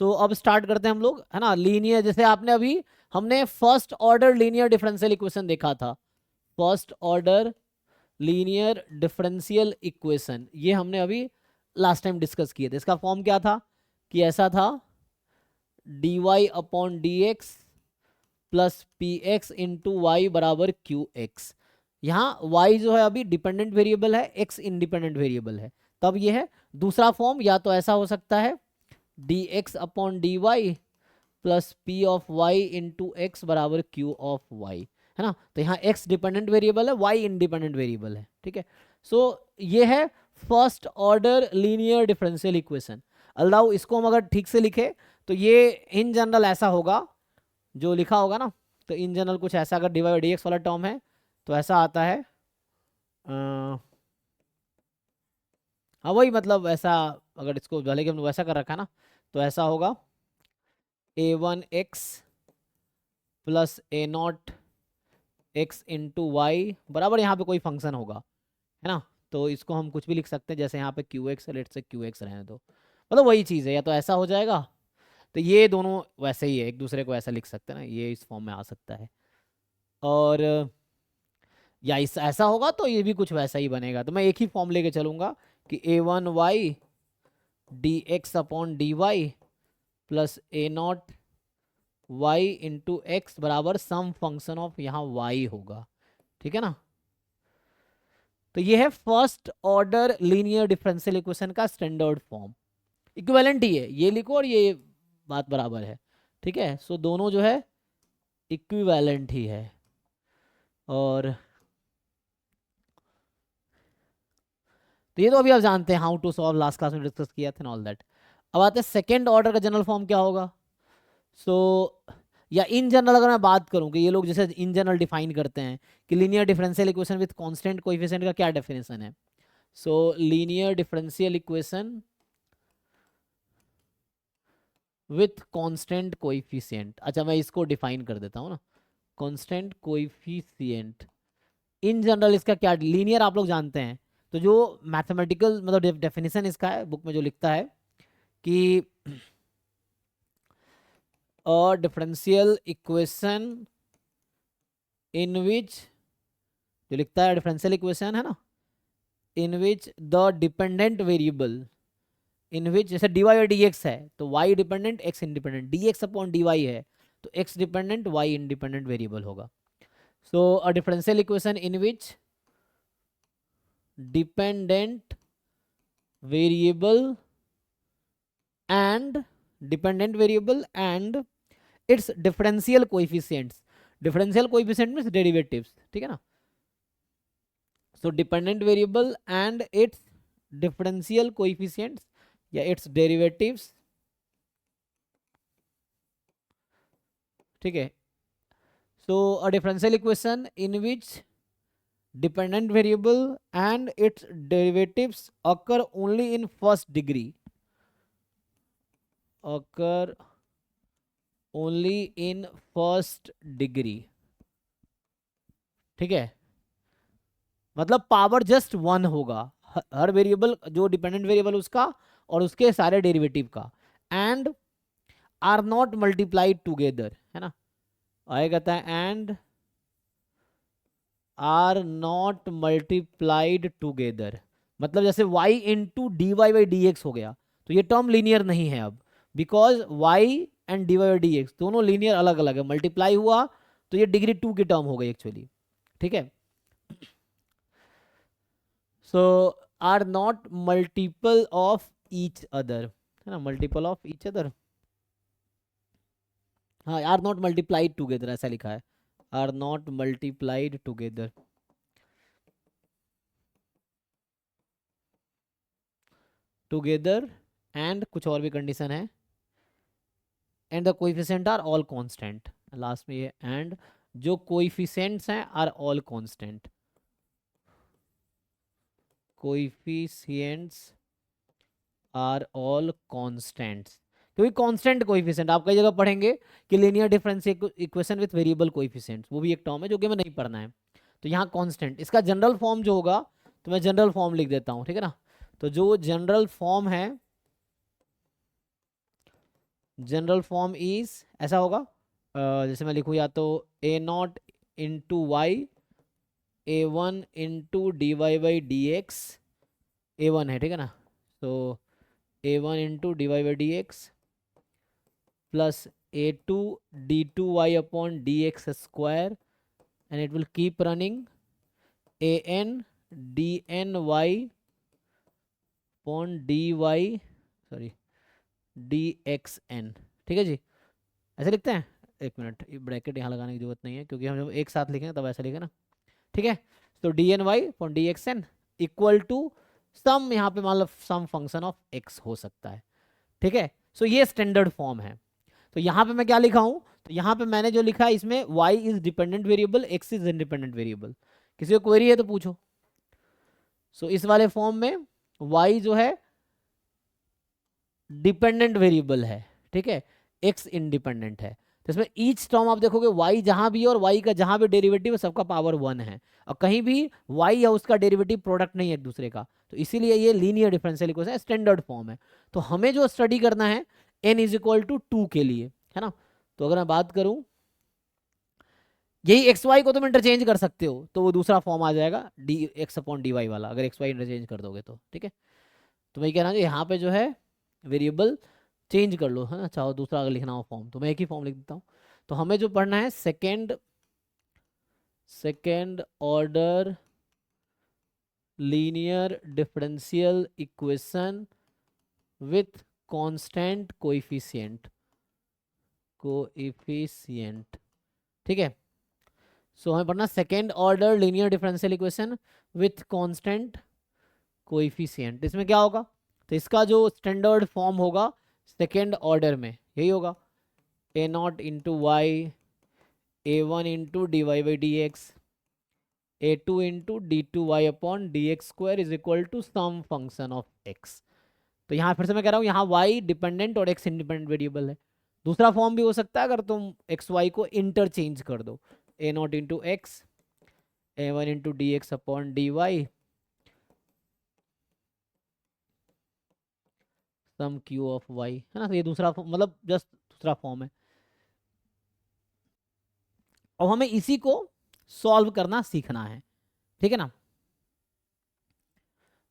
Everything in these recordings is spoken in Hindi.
सो अब स्टार्ट करते हैं हम लोग, है ना। लीनियर, जैसे आपने अभी हमने first order linear differential equation देखा था, first order linear differential equation, ये हमने अभी लास्ट टाइम डिस्कस किए थे। इसका फॉर्म क्या था कि ऐसा था, dy upon D x plus P x into Y बराबर क्यू एक्स। यहाँ y जो है अभी डिपेंडेंट वेरिएबल है, x इंडिपेंडेंट वेरिएबल है। तब ये है दूसरा फॉर्म, या तो ऐसा हो सकता है D x upon D Y plus P of Y into X बराबर क्यू ऑफ वाई, है ना। तो यहाँ x डिपेंडेंट वेरिएबल है, y इंडिपेंडेंट वेरिएबल है, ठीक है। सो ये है first order linear differential equation. अल्लाह, इसको हम अगर ठीक से लिखे तो ये इन जनरल ऐसा होगा, जो लिखा होगा ना, तो इन जनरल कुछ ऐसा, अगर डी वाई डी एक्स वाला टर्म है तो ऐसा आता है, हाँ वही, मतलब ऐसा, अगर इसको भले कि हमने वैसा कर रखा है ना, तो ऐसा होगा A one X plus A not X into Y बराबर, यहाँ पे कोई फंक्शन होगा, है ना। तो इसको हम कुछ भी लिख सकते हैं, जैसे यहाँ पे क्यू एक्स, लेट से क्यू एक्स रहने दो, मतलब वही चीज़ है, या तो ऐसा हो जाएगा, तो ये दोनों वैसे ही है, एक दूसरे को ऐसा लिख सकते हैं ना, ये इस फॉर्म में आ सकता है। और या इस ऐसा होगा तो ये भी कुछ वैसा ही बनेगा। तो मैं एक ही फॉर्म लेके चलूंगा कि A one Y D x upon D Y plus A not Y into X बराबर सम फंक्शन ऑफ यहाँ वाई होगा, ठीक है ना। तो ये है first order linear differential equation का स्टैंडर्ड फॉर्म। इक्विवेलेंट ही है, ये लिखो और ये बात बराबर है, ठीक है। सो दोनों जो है इक्विवेलेंट ही है। और तो ये तो अभी आप जानते हैं, how to solve, last class में डिस्कस किया था ऑल दैट। अब आते हैं सेकेंड ऑर्डर का जनरल फॉर्म क्या होगा। सो या इन जनरल अगर मैं बात करूं कि ये लोग जैसे इन जनरल डिफाइन करते हैं कि linear differential equation with constant coefficient का क्या डेफिनेशन है। सो linear differential equation with constant coefficient, अच्छा मैं इसको डिफाइन कर देता हूँ ना, कांस्टेंट कोएफिशिएंट। इन जनरल इसका क्या, लीनियर आप लोग जानते हैं, तो जो मैथमेटिकल मतलब डेफिनेशन इसका है बुक में जो लिखता है कि a differential equation in which, जो लिखता है डिफरेंशियल इक्वेशन है ना, in which the dependent variable, in which जैसे dy और dx है तो y dependent x independent, dx upon dy है तो x dependent y independent variable होगा। So a differential equation in which dependent variable and dependent variable and its differential coefficients, differential coefficient means derivatives, ठीक है ना। So dependent variable and its differential coefficients या इट्स डेरिवेटिव्स, ठीक है। So a differential equation in which dependent variable and its derivatives occur only in first degree, occur only in first degree, ठीक है। मतलब पावर जस्ट वन होगा, हर वेरिएबल जो डिपेंडेंट वेरिएबल उसका और उसके सारे डेरिवेटिव का, and are not multiplied together, है ना। आगे कहता है and are not multiplied together, मतलब जैसे y into D Y by D x हो गया तो ये टर्म लीनियर नहीं है अब, because y and d Y by D x दोनों लीनियर अलग अलग है, मल्टीप्लाई हुआ तो ये डिग्री 2 की टर्म हो गई एक्चुअली, ठीक है। So are not multiple of each other, है ना, मल्टीपल ऑफ ईच अदर, हाँ आर नॉट मल्टीप्लाइड टुगेदर ऐसा लिखा है, are not multiplied together, together and कुछ और भी कंडीशन है, and the coefficient are all constant, last में ये एंड जो कोएफिशिएंट्स हैं are all constant, coefficients are all constants, क्योंकि कांस्टेंट कोएफिशिएंट आप कई जगह पढ़ेंगे कि linear differential equation with variable coefficients, वो भी एक टर्म है जो कि हमें नहीं पढ़ना है। तो यहाँ कांस्टेंट, इसका जनरल फॉर्म जो होगा, तो मैं जनरल फॉर्म लिख देता हूँ, ठीक है ना। तो जो जनरल फॉर्म है जनरल फॉर्म इज ऐसा होगा, जैसे मैं लिखूँ या तो A not into Y A one into D Y by D X, A one है ठीक है ना, तो A one into D Y by D x plus A two D two Y upon D x square and it will keep running A N D N Y upon D Y, sorry D x N, ठीक है जी, ऐसे लिखते हैं। एक मिनट, ब्रैकेट यहाँ लगाने की जरूरत नहीं है क्योंकि हम जब एक साथ लिखेंगे तब ऐसा लिखे ना, ठीक है। तो D N Y upon D x N equal to some, यहाँ पे मान लो सम फंक्शन ऑफ एक्स हो सकता है, ठीक है। सो ये स्टैंडर्ड फॉर्म है। तो यहाँ पे मैं क्या लिखा हूँ, तो यहाँ पे मैंने जो लिखा है इसमें y is dependent variable, x is independent variable. किसी को क्वेरी है तो पूछो। सो इस वाले फॉर्म में y जो है डिपेंडेंट वेरिएबल है, ठीक है, x इंडिपेंडेंट है। तो इसमें ईच टर्म आप देखोगे y जहां भी है और y का जहां भी डेरिवेटिव है सबका पावर 1 है, और कहीं भी y या उसका डेरिवेटिव प्रोडक्ट नहीं है एक दूसरे का, तो इसीलिए ये linear differential equation standard form है। तो हमें जो स्टडी करना है n इज इक्वल टू 2 के लिए, है ना। तो अगर मैं बात करूं, यही एक्स वाई को तुम इंटरचेंज कर सकते हो, तो वो दूसरा फॉर्म आ जाएगा d x upon D y वाला, अगर एक्स वाई इंटरचेंज कर दोगे तो, ठीक है। तो मैं कहना चाहिए यहाँ पे जो है वेरिएबल चेंज कर लो, है ना, चाहो दूसरा अगर लिखना हो फॉर्म तो मैं एक ही फॉर्म लिख देता हूँ। तो हमें जो पढ़ना है second order linear differential equation with constant coefficient, ठीक है। सो हमें पढ़ना second order linear differential equation with constant coefficient. इसमें क्या होगा, तो इसका जो स्टैंडर्ड फॉर्म होगा सेकेंड ऑर्डर में यही होगा, A not into Y A one into D Y by D X A two into D two Y upon D x square is equal to some function of x. तो यहाँ फिर से मैं कह रहा हूँ, यहाँ y डिपेंडेंट और x इंडिपेंडेंट वेरिएबल है। दूसरा फॉर्म भी हो सकता है अगर तुम एक्स वाई को इंटरचेंज कर दो, A not into X A one into D x upon D Y some Q of Y, है ना। तो ये दूसरा मतलब जस्ट दूसरा फॉर्म है। अब हमें इसी को सॉल्व करना सीखना है, ठीक है ना।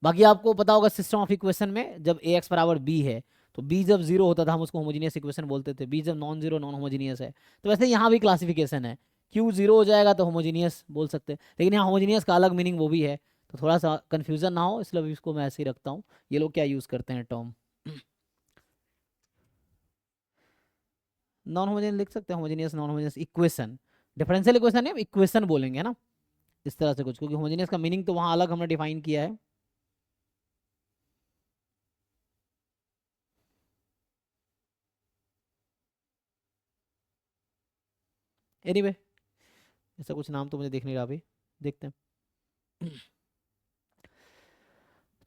बाकी आपको पता होगा सिस्टम ऑफ इक्वेशन में जब ए एक्स बराबर बी है तो बी जब जीरो होता था हम उसको होमोजीनियस इक्वेशन बोलते थे, बी जब नॉन जीरो नॉन होमोजीनियस है। तो वैसे यहाँ भी क्लासिफिकेशन है, क्यू जीरो हो जाएगा तो होमोजीनियस बोल सकते हैं, लेकिन यहाँ होमोजीनियस का अलग मीनिंग वो भी है, तो थोड़ा सा कन्फ्यूजन ना हो इसलिए इसको मैं ऐसे ही रखता हूँ। ये लोग क्या यूज़ करते हैं टर्म, नॉन होमोजेनियस लिख सकते हैं, homogeneous non homogeneous equation, differential equation है इक्वेशन बोलेंगे, है ना, इस तरह से कुछ, क्योंकि होमोजेनियस का मीनिंग तो वहाँ अलग हमने डिफाइन किया है। एनीवे ऐसा कुछ नाम तो मुझे देख नहीं रहा अभी, देखते हैं।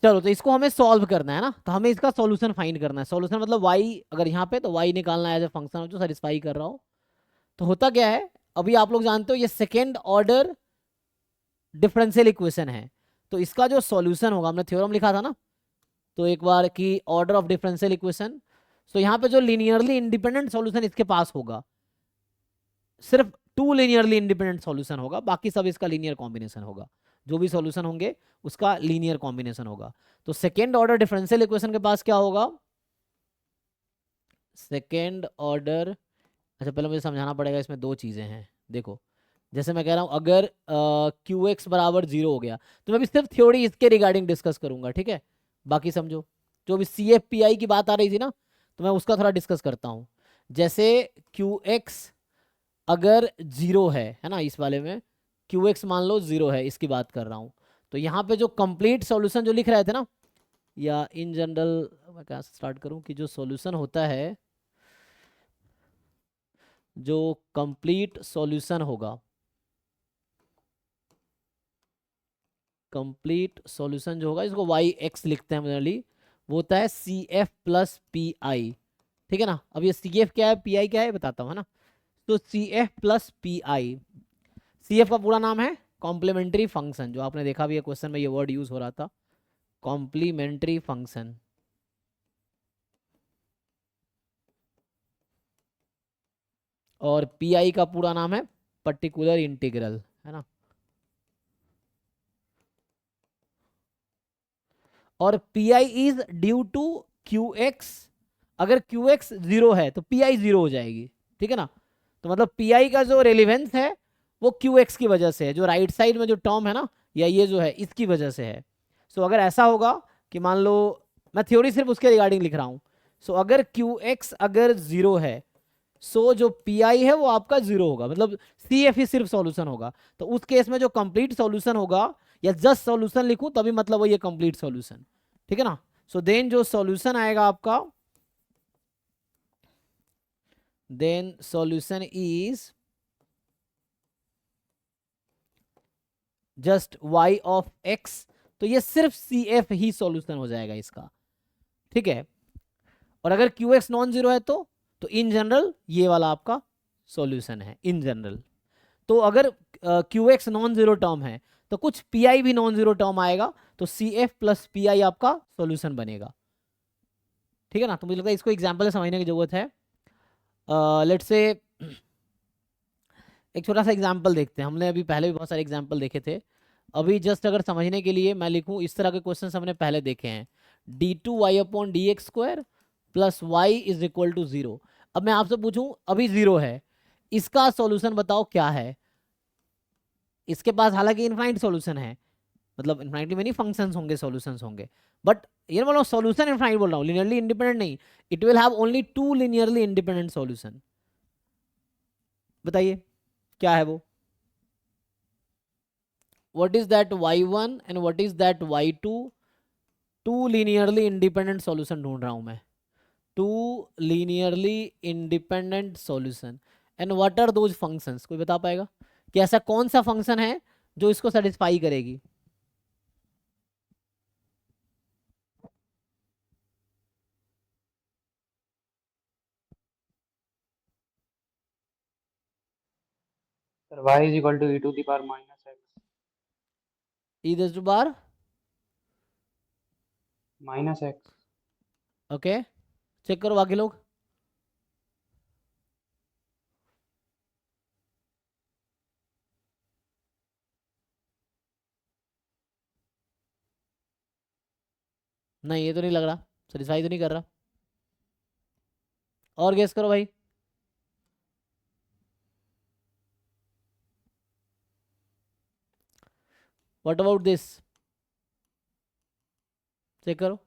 चलो तो इसको हमें सॉल्व करना है ना, तो हमें इसका सॉल्यूशन फाइंड करना है। सॉल्यूशन मतलब y अगर यहाँ पे तो y निकालना है एज ए फंक्शन जो सेटिस्फाई कर रहा हो। तो होता क्या है, अभी आप लोग जानते हो ये सेकेंड ऑर्डर डिफरेंशियल इक्वेशन है, तो इसका जो सॉल्यूशन होगा, हमने थ्योरम लिखा था ना, तो एक बार की ऑर्डर ऑफ डिफरेंशियल इक्वेशन, तो यहाँ पे जो लीनियरली इंडिपेंडेंट सॉल्यूशन इसके पास होगा, सिर्फ 2 लीनियरली इंडिपेंडेंट सॉल्यूशन होगा, बाकी सब इसका लीनियर कॉम्बिनेशन होगा, जो भी सॉल्यूशन होंगे उसका लीनियर कॉम्बिनेशन होगा। तो सेकेंड ऑर्डर डिफरेंशियल इक्वेशन के पास क्या होगा, सेकेंड ऑर्डर, अच्छा पहले मुझे समझाना पड़ेगा, इसमें दो चीजें हैं। देखो जैसे मैं कह रहा हूं अगर क्यू एक्स बराबर 0 हो गया तो मैं भी सिर्फ थ्योरी इसके रिगार्डिंग डिस्कस करूंगा, ठीक है। बाकी समझो, जो भी सी एफ पी आई की बात आ रही थी ना, तो मैं उसका थोड़ा डिस्कस करता हूं। जैसे क्यू एक्स अगर 0 है ना, इस वाले में क्यू एक्स मान लो 0 है, इसकी बात कर रहा हूं। तो यहाँ पे जो कंप्लीट सॉल्यूशन जो लिख रहे थे ना, या इन जनरल मैं कहाँ से स्टार्ट करूं, कि जो सॉल्यूशन होता है, जो कंप्लीट सॉल्यूशन होगा, कंप्लीट सॉल्यूशन जो होगा इसको वाई एक्स लिखते हैं जनरली, वो होता है C F plus P I, ठीक है ना। अब ये सी एफ क्या है पी आई क्या है बताता हूँ, है ना। तो C F plus P I, C F का पूरा नाम है कॉम्प्लीमेंट्री फंक्शन, जो आपने देखा भी है क्वेश्चन में ये वर्ड यूज हो रहा था, कॉम्प्लीमेंट्री फंक्शन। और पी आई का पूरा नाम है पर्टिकुलर इंटीग्रल, है ना। और P I is due to Q x, अगर क्यू एक्स जीरो है तो पी आई जीरो हो जाएगी, ठीक है ना। तो मतलब पी आई का जो रेलिवेंस है वो क्यू एक्स की वजह से है, जो राइट साइड में जो टर्म है ना, या ये जो है इसकी वजह से है। सो अगर ऐसा होगा कि मान लो, मैं थ्योरी सिर्फ उसके रिगार्डिंग लिख रहा हूँ। सो अगर क्यू एक्स अगर जीरो है, सो जो पी आई है वो आपका जीरो होगा, मतलब सी एफ ही सिर्फ सॉल्यूशन होगा। तो उस केस में जो कंप्लीट सॉल्यूशन होगा, या जस्ट सॉल्यूशन लिखूं तभी मतलब वो ये कंप्लीट सॉल्यूशन, ठीक है ना। सो देन जो सॉल्यूशन आएगा आपका, then solution is just y of x। तो ये सिर्फ सी एफ ही सॉल्यूशन हो जाएगा इसका, ठीक है। और अगर क्यू एक्स नॉन जीरो है तो इन जनरल ये वाला आपका सॉल्यूशन है इन जनरल। तो अगर Q x non zero term है तो कुछ पी आई भी नॉन जीरो टर्म आएगा, तो C F plus P I आपका सॉल्यूशन बनेगा, ठीक है ना। तो मुझे लगता है इसको एग्जाम्पल से समझने की जरूरत है। लेट्स से एक छोटा सा एग्जाम्पल देखते हैं, हमने अभी पहले भी बहुत सारे एग्जाम्पल देखे थे। अभी जस्ट अगर समझने के लिए मैं लिखूं, इस तरह के क्वेश्चन हमने पहले देखे हैं, d two Y upon D x square plus Y is equal to zero. अब मैं आपसे पूछूं, अभी जीरो है, इसका सॉल्यूशन बताओ क्या है। इसके पास हालांकि इनफाइनाइट सॉल्यूशन है, मतलब इनफाइनाइटली में नहीं फंक्शंस होंगे, सॉल्यूशंस होंगे, बट ये मतलब सॉल्यूशन इनफाइनाइट बोल रहा हूँ, लिनियरली इंडिपेंडेंट नहीं। It will have only two linearly independent solution. बताइए क्या है वो। what is that y1 and what is that y2? Two linearly independent solution ढूंढ रहा हूं मैं, two linearly independent solution. And what are those functions, कोई बता पाएगा कि ऐसा कौन सा फंक्शन है जो इसको सेटिस्फाई करेगी। Sir y is equal to e to the power minus x। E दस बार माइनस x। ओके, चेक करो बाकी लोग। नहीं, ये तो नहीं लग रहा, सेटिस्फाई तो नहीं कर रहा। और गेस करो भाई। व्हाट अबाउट दिस, चेक करो,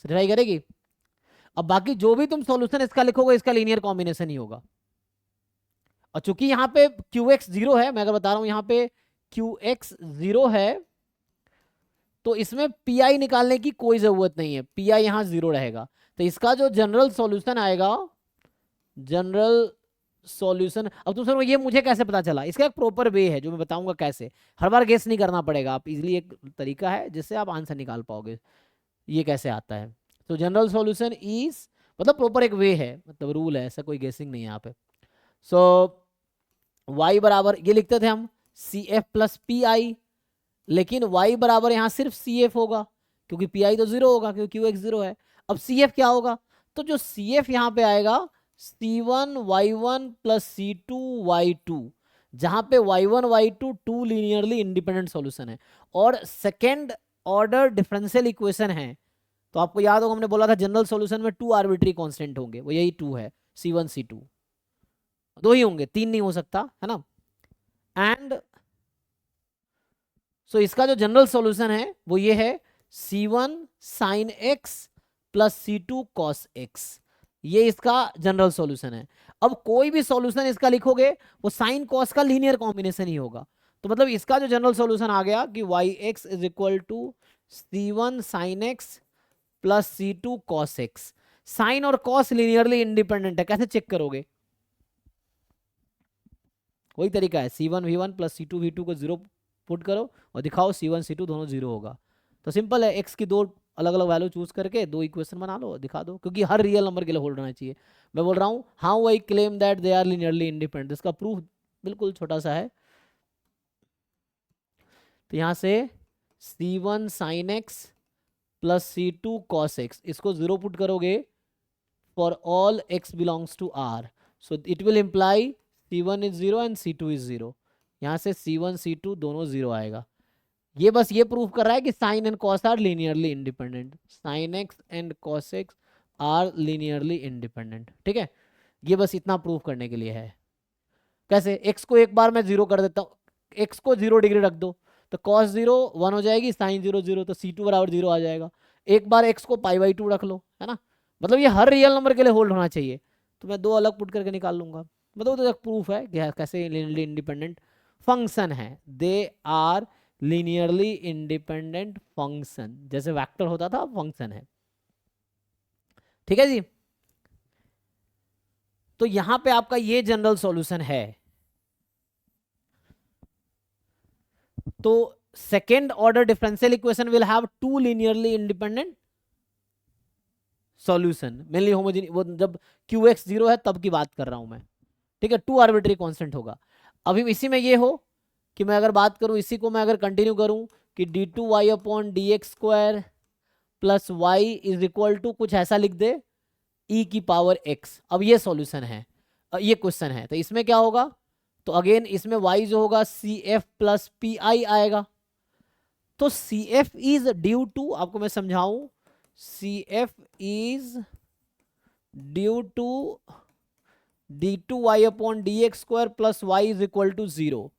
सेटिस्फाई करेगी। अब बाकी जो भी तुम सॉल्यूशन इसका लिखोगे, इसका लीनियर कॉम्बिनेशन ही होगा। और चूंकि यहाँ पे क्यू एक्स जीरो है, मैं अगर बता रहा हूं यहाँ पे क्यू एक्स जीरो है, तो इसमें पी आई निकालने की कोई जरूरत नहीं है, पी आई यहाँ जीरो रहेगा। तो इसका जो जनरल सॉल्यूशन आएगा, जनरल सॉल्यूशन, अब तुम सर ये मुझे कैसे पता चला, इसका एक प्रॉपर वे है जो मैं बताऊंगा कैसे। हर बार गेस नहीं करना पड़ेगा, आप इजीली एक तरीका है जिससे आप आंसर निकाल पाओगे ये कैसे आता है। तो जनरल सॉल्यूशन इज, मतलब प्रॉपर एक वे है, मतलब रूल है, ऐसा कोई गेसिंग नहीं है यहाँ पे। सो y बराबर ये लिखते थे हम C F plus P I, लेकिन y बराबर यहाँ सिर्फ सी एफ होगा, क्योंकि पी आई तो जीरो होगा, क्योंकि क्यू एक्स जीरो है। अब सी एफ क्या होगा, तो जो सी एफ यहाँ पे आएगा C one Y one plus C two Y two, जहाँ पे Y one Y two two linearly independent solution है, और सेकेंड ऑर्डर डिफरेंशियल इक्वेशन है। तो आपको याद होगा हमने बोला था जनरल सॉल्यूशन में टू आर्बिट्री कांस्टेंट होंगे, वो यही टू है, सी वन सी टू, दो ही होंगे, तीन नहीं हो सकता, है ना। एंड सो इसका जो जनरल सॉल्यूशन है वो ये है C one sine X plus C two cos X, ये इसका जनरल सॉल्यूशन है। अब कोई भी सॉल्यूशन इसका लिखोगे वो साइन कॉस का लीनियर कॉम्बिनेशन ही होगा। तो मतलब इसका जो जनरल सॉल्यूशन आ गया कि Y X is equal to C one sine X plus C two cos X. Sine और कॉस लीनियरली इंडिपेंडेंट है, कैसे चेक करोगे, वही तरीका है, C one V one plus C two V two को जीरो पुट करो और दिखाओ सी वन सी टू दोनों जीरो होगा। तो सिंपल है, एक्स की दो अलग अलग वैल्यू चूज करके दो इक्वेशन बना लो, दिखा दो, क्योंकि हर रियल नंबर के लिए होल्ड होना चाहिए। मैं बोल रहा हूँ how I claim that they are linearly independent, इसका प्रूफ बिल्कुल छोटा सा है। तो यहाँ से C one sine X plus C two cos X, इसको जीरो पुट करोगे for all x belongs to R. So it will imply C1 is 0 and C2 is 0. यहाँ से C1 C2 दोनों 0 आएगा. ये बस ये प्रूव कर रहा है कि sine and cos are linearly independent. Sine x and cos x are linearly independent. ठीक है, ये बस इतना प्रूव करने के लिए है. कैसे? एक्स को एक बार मैं 0 कर देता हूँ, एक्स को 0 डिग्री रख दो तो कॉस 0 1 हो जाएगी, साइन 0 0, तो C2 बराबर 0 आ जाएगा. एक बार एक्स को π/2 रख लो, है ना. मतलब ये हर रियल नंबर के लिए होल्ड होना चाहिए. तो मैं दो अलग पुट करके निकाल लूंगा. मतलब तो एक प्रूफ है कि कैसे लीनियरली इंडिपेंडेंट फंक्शन है. They are linearly independent function. जैसे वेक्टर होता था, फंक्शन है. ठीक है जी. तो यहां पे आपका ये जनरल सॉल्यूशन है. तो second order differential equation will have two linearly independent solution. Mainly homogeneous, वो जब QX 0 है तब की बात कर रहा हूं मैं. ठीक है, टू आर्बिट्री कांस्टेंट होगा. अभी इसी में ये हो कि मैं अगर बात करूं, इसी को मैं अगर कंटिन्यू करूं कि d2y/dx² plus Y is equal to कुछ ऐसा लिख दे e⁻x. अब ये सॉल्यूशन है, ये क्वेश्चन है. तो इसमें क्या होगा? तो अगेन इसमें y जो होगा CF प्लस PI आएगा. तो CF इज ड्यू टू, आपको मैं समझाऊं, CF is due to d2y/dx² plus Y is equal to 0.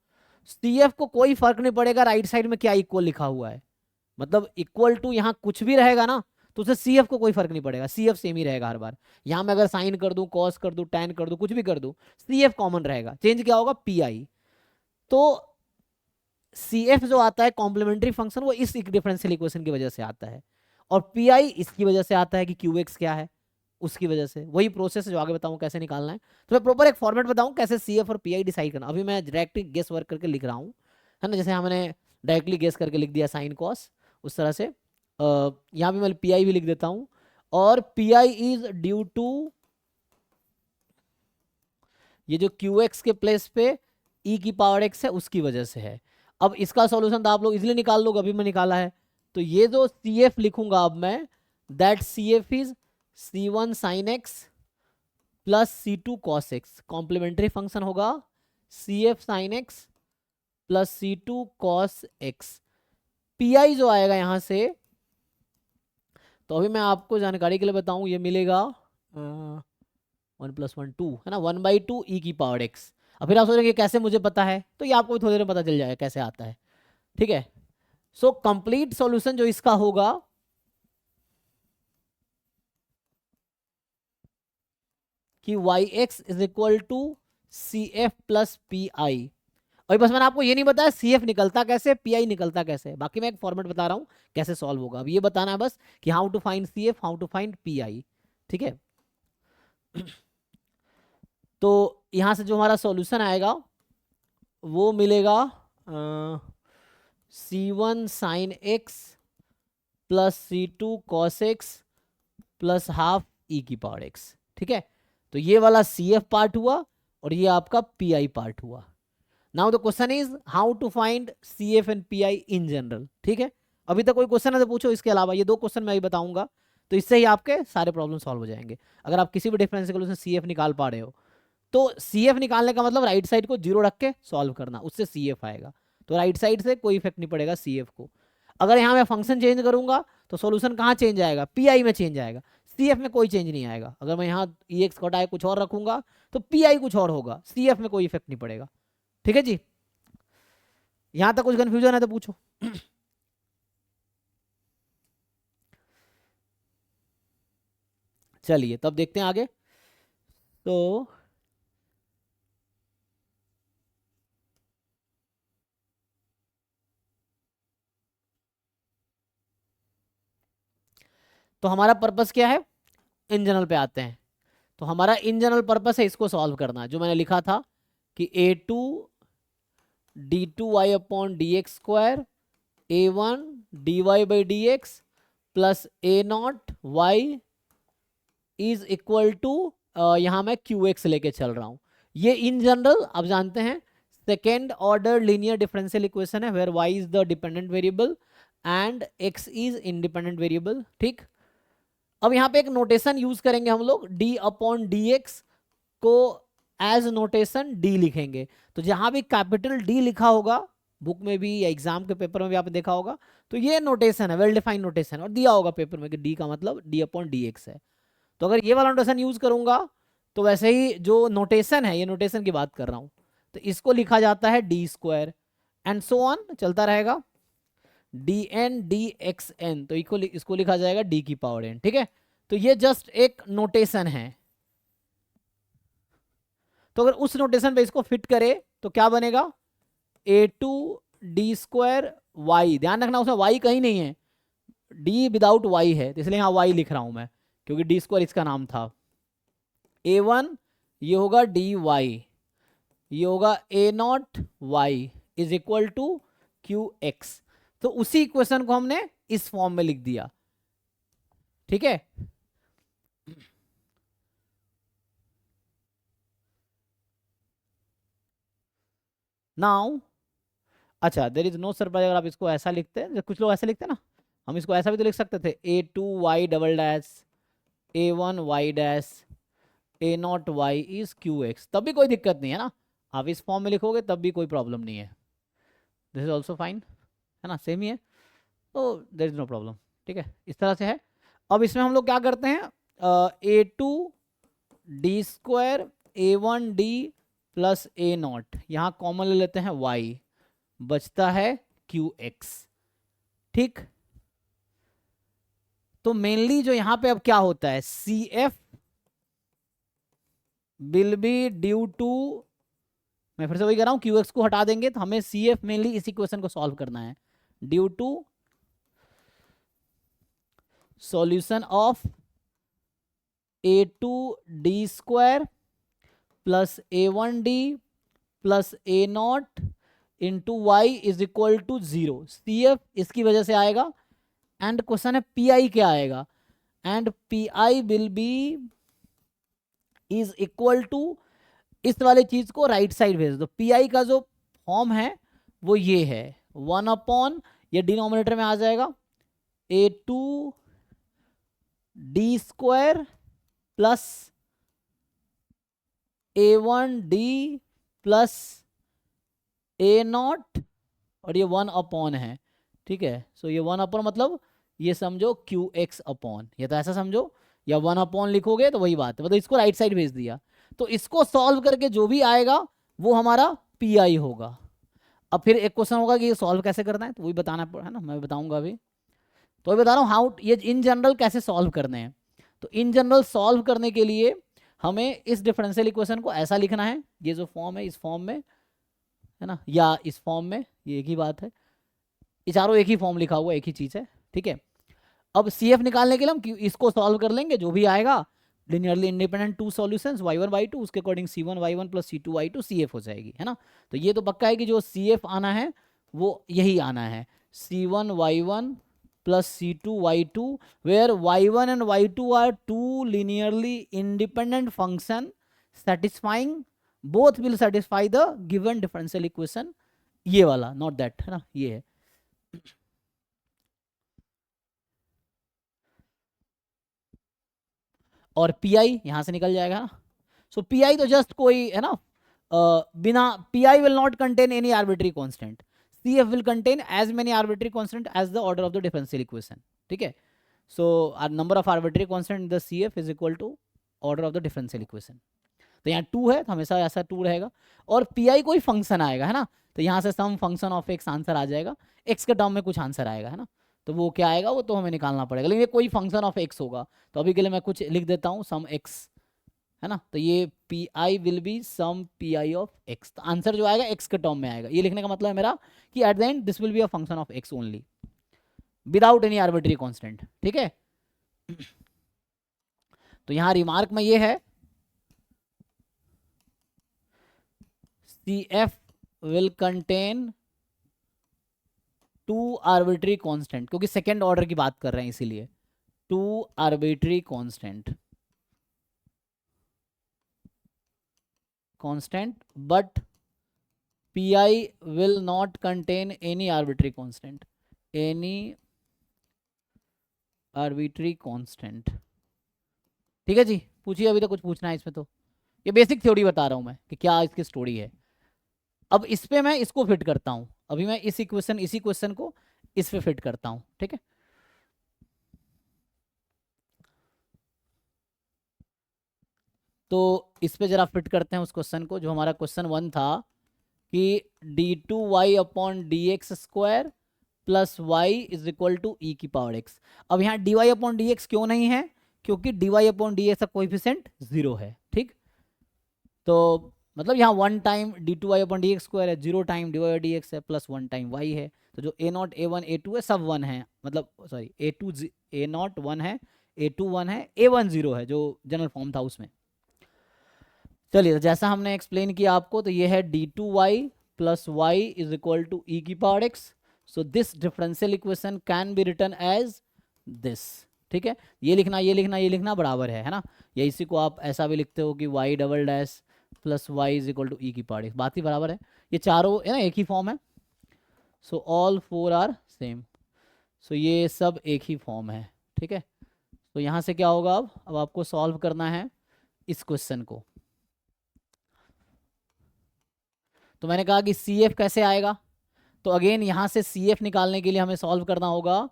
CF को कोई फर्क नहीं पड़ेगा राइट साइड में क्या इक्वल लिखा हुआ है. मतलब इक्वल टू यहां कुछ भी रहेगा ना, तो उसे CF को कोई फर्क नहीं पड़ेगा. CF सेम ही रहेगा हर बार. यहां मैं अगर साइन कर दूं, कॉस कर दूं, टैन कर दूं, कुछ भी कर दूं, CF कॉमन रहेगा. चेंज क्या होगा? PI. तो CF जो आता है कॉम्प्लीमेंट्री फंक्शन, वो इस डिफरेंशियल इक्वेशन की वजह से आता है. और PI इसकी वजह से आता है कि QX क्या है, उसकी वजह से. वही प्रोसेस जो आगे बताऊं कैसे निकालना है. तो मैं प्रॉपर एक फॉर्मेट बताऊं कैसे CF और PI डिसाइड करना. अभी मैं डायरेक्टली गेस वर्क करके लिख रहा हूं, है ना. जैसे हमने डायरेक्टली गेस करके लिख दिया साइन कॉस, उस तरह से यहाँ भी मैं PI भी लिख देता हूं. और PI इज ड्यू टू ये जो QX के प्लेस पे e⁻x है उसकी वजह से है. अब इसका सॉल्यूशन तो आप लोग इजीली निकाल लो, अभी मैं निकाला है. तो ये जो CF लिखूंगा अब मैं, that CF is C1 sin x plus C2 cos x. Complementary function होगा CF sin x plus C2 cos x. PI जो आएगा यहां से, तो अभी मैं आपको जानकारी के लिए बताऊं, ये मिलेगा 1 + 1 2, है ना, 1/2 e⁻x. अब फिर आप सोचेंगे कैसे मुझे पता है, तो ये आपको भी थोड़ी देर में पता चल जाएगा कैसे आता है. ठीक है. सो कंप्लीट सॉल्यूशन जो इसका होगा कि yx is equal to CF plus PI. और बस मैंने आपको ये नहीं बताया CF निकलता कैसे, PI निकलता कैसे. बाकी मैं एक फॉर्मेट बता रहा हूं कैसे सॉल्व होगा. अब ये बताना है बस कि how to find CF, how to find PI. ठीक है. तो यहां से जो हमारा सॉल्यूशन आएगा वो मिलेगा C1 sin x plus C2 cos x plus half e⁻x. ठीक है. तो ये वाला CF पार्ट हुआ और ये आपका PI पार्ट हुआ. Now the question is how to find CF and PI in general. ठीक है. अभी तक कोई क्वेश्चन है तो पूछो. इसके अलावा ये दो क्वेश्चन मैं अभी बताऊंगा, तो इससे ही आपके सारे प्रॉब्लम सॉल्व हो जाएंगे. अगर आप किसी भी डिफरेंशियल इक्वेशन CF निकाल पा रहे हो, तो CF निकालने का मतलब राइट साइड को 0 रख के सॉल्व करना, उससे CF आएगा. तो राइट साइड से कोई इफेक्ट नहीं पड़ेगा CF को. अगर यहाँ मैं फंक्शन चेंज करूंगा तो सॉल्यूशन कहाँ चेंज आएगा? PI में चेंज आएगा. CF में कोई चेंज नहीं आएगा. अगर मैं यहाँ EX घटाए कुछ और रखूंगा तो PI कुछ और होगा, CF में कोई इफेक्ट नहीं पड़ेगा. ठीक है जी. यहां तक कुछ कंफ्यूजन है तो पूछो. चलिए तब देखते हैं आगे. तो हमारा पर्पस क्या है? इन जनरल पे आते हैं. तो हमारा इन जनरल पर्पस है इसको सॉल्व करना, जो मैंने लिखा था कि A2 d2y/dx² A1 dy/dx plus A0 y is equal to, यहां मैं QX लेके चल रहा हूं. ये इन जनरल आप जानते हैं second order linear differential equation है, where y is the dependent variable and x is independent variable. ठीक. अब यहाँ पे एक नोटेशन यूज करेंगे हम लोग, डी अपॉन डी एक्स को एज नोटेशन डी लिखेंगे। तो जहां भी कैपिटल डी लिखा होगा बुक में भी या एग्जाम के पेपर में भी आपने देखा होगा, तो ये नोटेशन है, वेल डिफाइंड नोटेशन, और दिया होगा पेपर में कि डी का मतलब डी अपॉन डी एक्स है। तो अगर ये वाला नोटेशन यूज करूंगा तो वैसे ही जो नोटेशन है, ये नोटेशन की बात कर रहा हूं, तो इसको लिखा जाता है D square and so on चलता रहेगा, d n d x n, तो इसको लिखा जाएगा डी की पावर एन। ठीक है, तो ये जस्ट एक नोटेशन है। तो अगर उस नोटेशन पे इसको फिट करे तो क्या बनेगा, ए टू डी स्क्वायर वाई, ध्यान रखना उसमें वाई कहीं नहीं है, डी विदाउट वाई है, तो इसलिए यहाँ वाई लिख रहा हूं मैं, क्योंकि डी स्क्वायर इसका नाम था। ए वन ये होगा डी वाई, ये होगा A not Y is equal to Q X. तो उसी इक्वेशन को हमने इस फॉर्म में लिख दिया। ठीक है, नाउ अच्छा, देर इज नो सरप्राइज, अगर आप इसको ऐसा लिखते हैं, कुछ लोग ऐसा लिखते हैं ना, हम इसको ऐसा भी तो लिख सकते थे, A two Y double dash A one Y dash A not Y is Q X, तब भी कोई दिक्कत नहीं है ना, आप इस फॉर्म में लिखोगे तब भी कोई प्रॉब्लम नहीं है, दिस इज ऑल्सो फाइन, है ना, सेम ही है, तो देर इज नो प्रॉब्लम। ठीक है, इस तरह से है। अब इसमें हम लोग क्या करते हैं, A two D square A one D plus A not, यहाँ कॉमन ले लेते हैं वाई, बचता है क्यू एक्स। ठीक, तो मेनली जो यहां पे अब क्या होता है, C F will be due to, मैं फिर से वही कर रहा हूं, क्यू एक्स को हटा देंगे तो हमें सी एफ मेनली इस इक्वेशन को सॉल्व करना है, due to solution of a two D square plus A one D plus A not into Y is equal to 0, C F इसकी वजह से आएगा, एंड क्वेश्चन है पी आई क्या आएगा, and P I will be is equal to, इस वाले चीज को राइट साइड भेज दो, पी आई का जो फॉर्म है वो ये है, 1 अपॉन, ये डिनोमिनेटर में आ जाएगा, A two D square plus A one D plus A not, और ये 1 अपॉन है। ठीक है, सो ये 1 अपॉन मतलब ये समझो क्यू एक्स अपॉन, ये तो ऐसा समझो, या 1 अपॉन लिखोगे तो वही बात है, मतलब इसको राइट साइड भेज दिया, तो इसको सॉल्व करके जो भी आएगा वो हमारा पी आई होगा। अब फिर एक क्वेश्चन होगा कि ये सॉल्व कैसे करना है, तो वही बताना है ना, मैं बताऊंगा अभी, तो वही बता रहा हूँ हाउ ये इन जनरल कैसे सॉल्व करने हैं। तो इन जनरल सॉल्व करने के लिए हमें इस डिफरेंशियल इक्वेशन को ऐसा लिखना है, ये जो फॉर्म है इस फॉर्म में, है ना, या इस फॉर्म में, ये एक ही बात है, ये चारों एक ही फॉर्म लिखा हुआ एक ही चीज है। ठीक है, अब सी एफ निकालने के लिए हम इसको सॉल्व कर लेंगे, जो भी आएगा linearly independent to solutions y1 y2, उसके according c1 y1 plus c2 y2 cf हो जाएगी, है ना। तो ये तो पक्का है कि जो cf आना है वो यही आना है, c1 y1 plus c2 y2, where y1 and y2 are two linearly independent function satisfying, both will satisfy the given differential equation, ये वाला, नॉट दैट, है ना, ये है। और पी आई यहां से निकल जाएगा ना, सो पी आई तो जस्ट कोई, है ना, बिना, P I will not contain any arbitrary constant, C F will contain as many arbitrary constant as the order of the differential equation. ठीक है, so number of arbitrary constant in the C F is equal to order of the differential equation, तो यहाँ 2 है तो हमेशा ऐसा 2 रहेगा, और पी आई कोई फंक्शन आएगा, है ना, तो यहाँ से सम फंक्शन ऑफ एक्स आंसर आ जाएगा, एक्स के टर्म में कुछ आंसर आएगा, है ना, तो वो क्या आएगा वो तो हमें निकालना पड़ेगा, लेकिन ये कोई फंक्शन ऑफ एक्स होगा, तो अभी के लिए मैं कुछ लिख देता हूँ, सम एक्स, है ना, तो ये P I will be some P I of x, तो आंसर जो आएगा एक्स के टर्म में आएगा, ये लिखने का मतलब है मेरा कि at the end this will be a function of x only without any arbitrary constant. ठीक है, तो यहाँ रिमार्क में ये है, CF will contain 2 arbitrary constant, क्योंकि सेकेंड ऑर्डर की बात कर रहे हैं इसीलिए 2 arbitrary constant but PI will not contain any arbitrary constant, ठीक है जी, पूछिए अभी तो कुछ पूछना है इसमें तो, ये बेसिक थ्योरी बता रहा हूँ मैं कि क्या इसकी स्टोरी है। अब इस पे मैं इसको फिट करता हूँ, अभी मैं इसी क्वेश्चन को इस पे फिट करता हूँ, ठीक है। तो इस पे जरा फिट करते हैं उस क्वेश्चन को, जो हमारा क्वेश्चन 1 था कि d2y upon D x square plus Y is equal to E की पावर एक्स। अब यहाँ dy अपॉन डी एक्स क्यों नहीं है, क्योंकि dy अपॉन डी एक्स का कोएफिशिएंट 0 है, ठीक। तो मतलब यहाँ 1 time d2y upon D x square है, 0 time dy by D x है, प्लस 1 टाइम y है। तो जो a0 a1 a2 है सब 1 है, मतलब सॉरी a0 1 है, a2 1 है, a1 0 है, जो जनरल फॉर्म था उसमें। चलिए, तो जैसा हमने एक्सप्लेन किया आपको, तो ये है d2y plus Y is equal to E की power X. So this differential equation can be written as this, ठीक है। ये लिखना बराबर है ना। या इसी को आप ऐसा भी लिखते हो कि y double dash plus Y is equal to E की पावर एक्स, बात ही बराबर है। ये चारों है ना एक ही फॉर्म है। So all 4 are same. So ये सब एक ही फॉर्म है, ठीक है। तो यहाँ से क्या होगा, अब आपको सॉल्व करना है इस क्वेश्चन को। तो मैंने कहा कि सी एफ कैसे आएगा, तो अगेन यहाँ से सी एफ निकालने के लिए हमें सॉल्व करना होगा,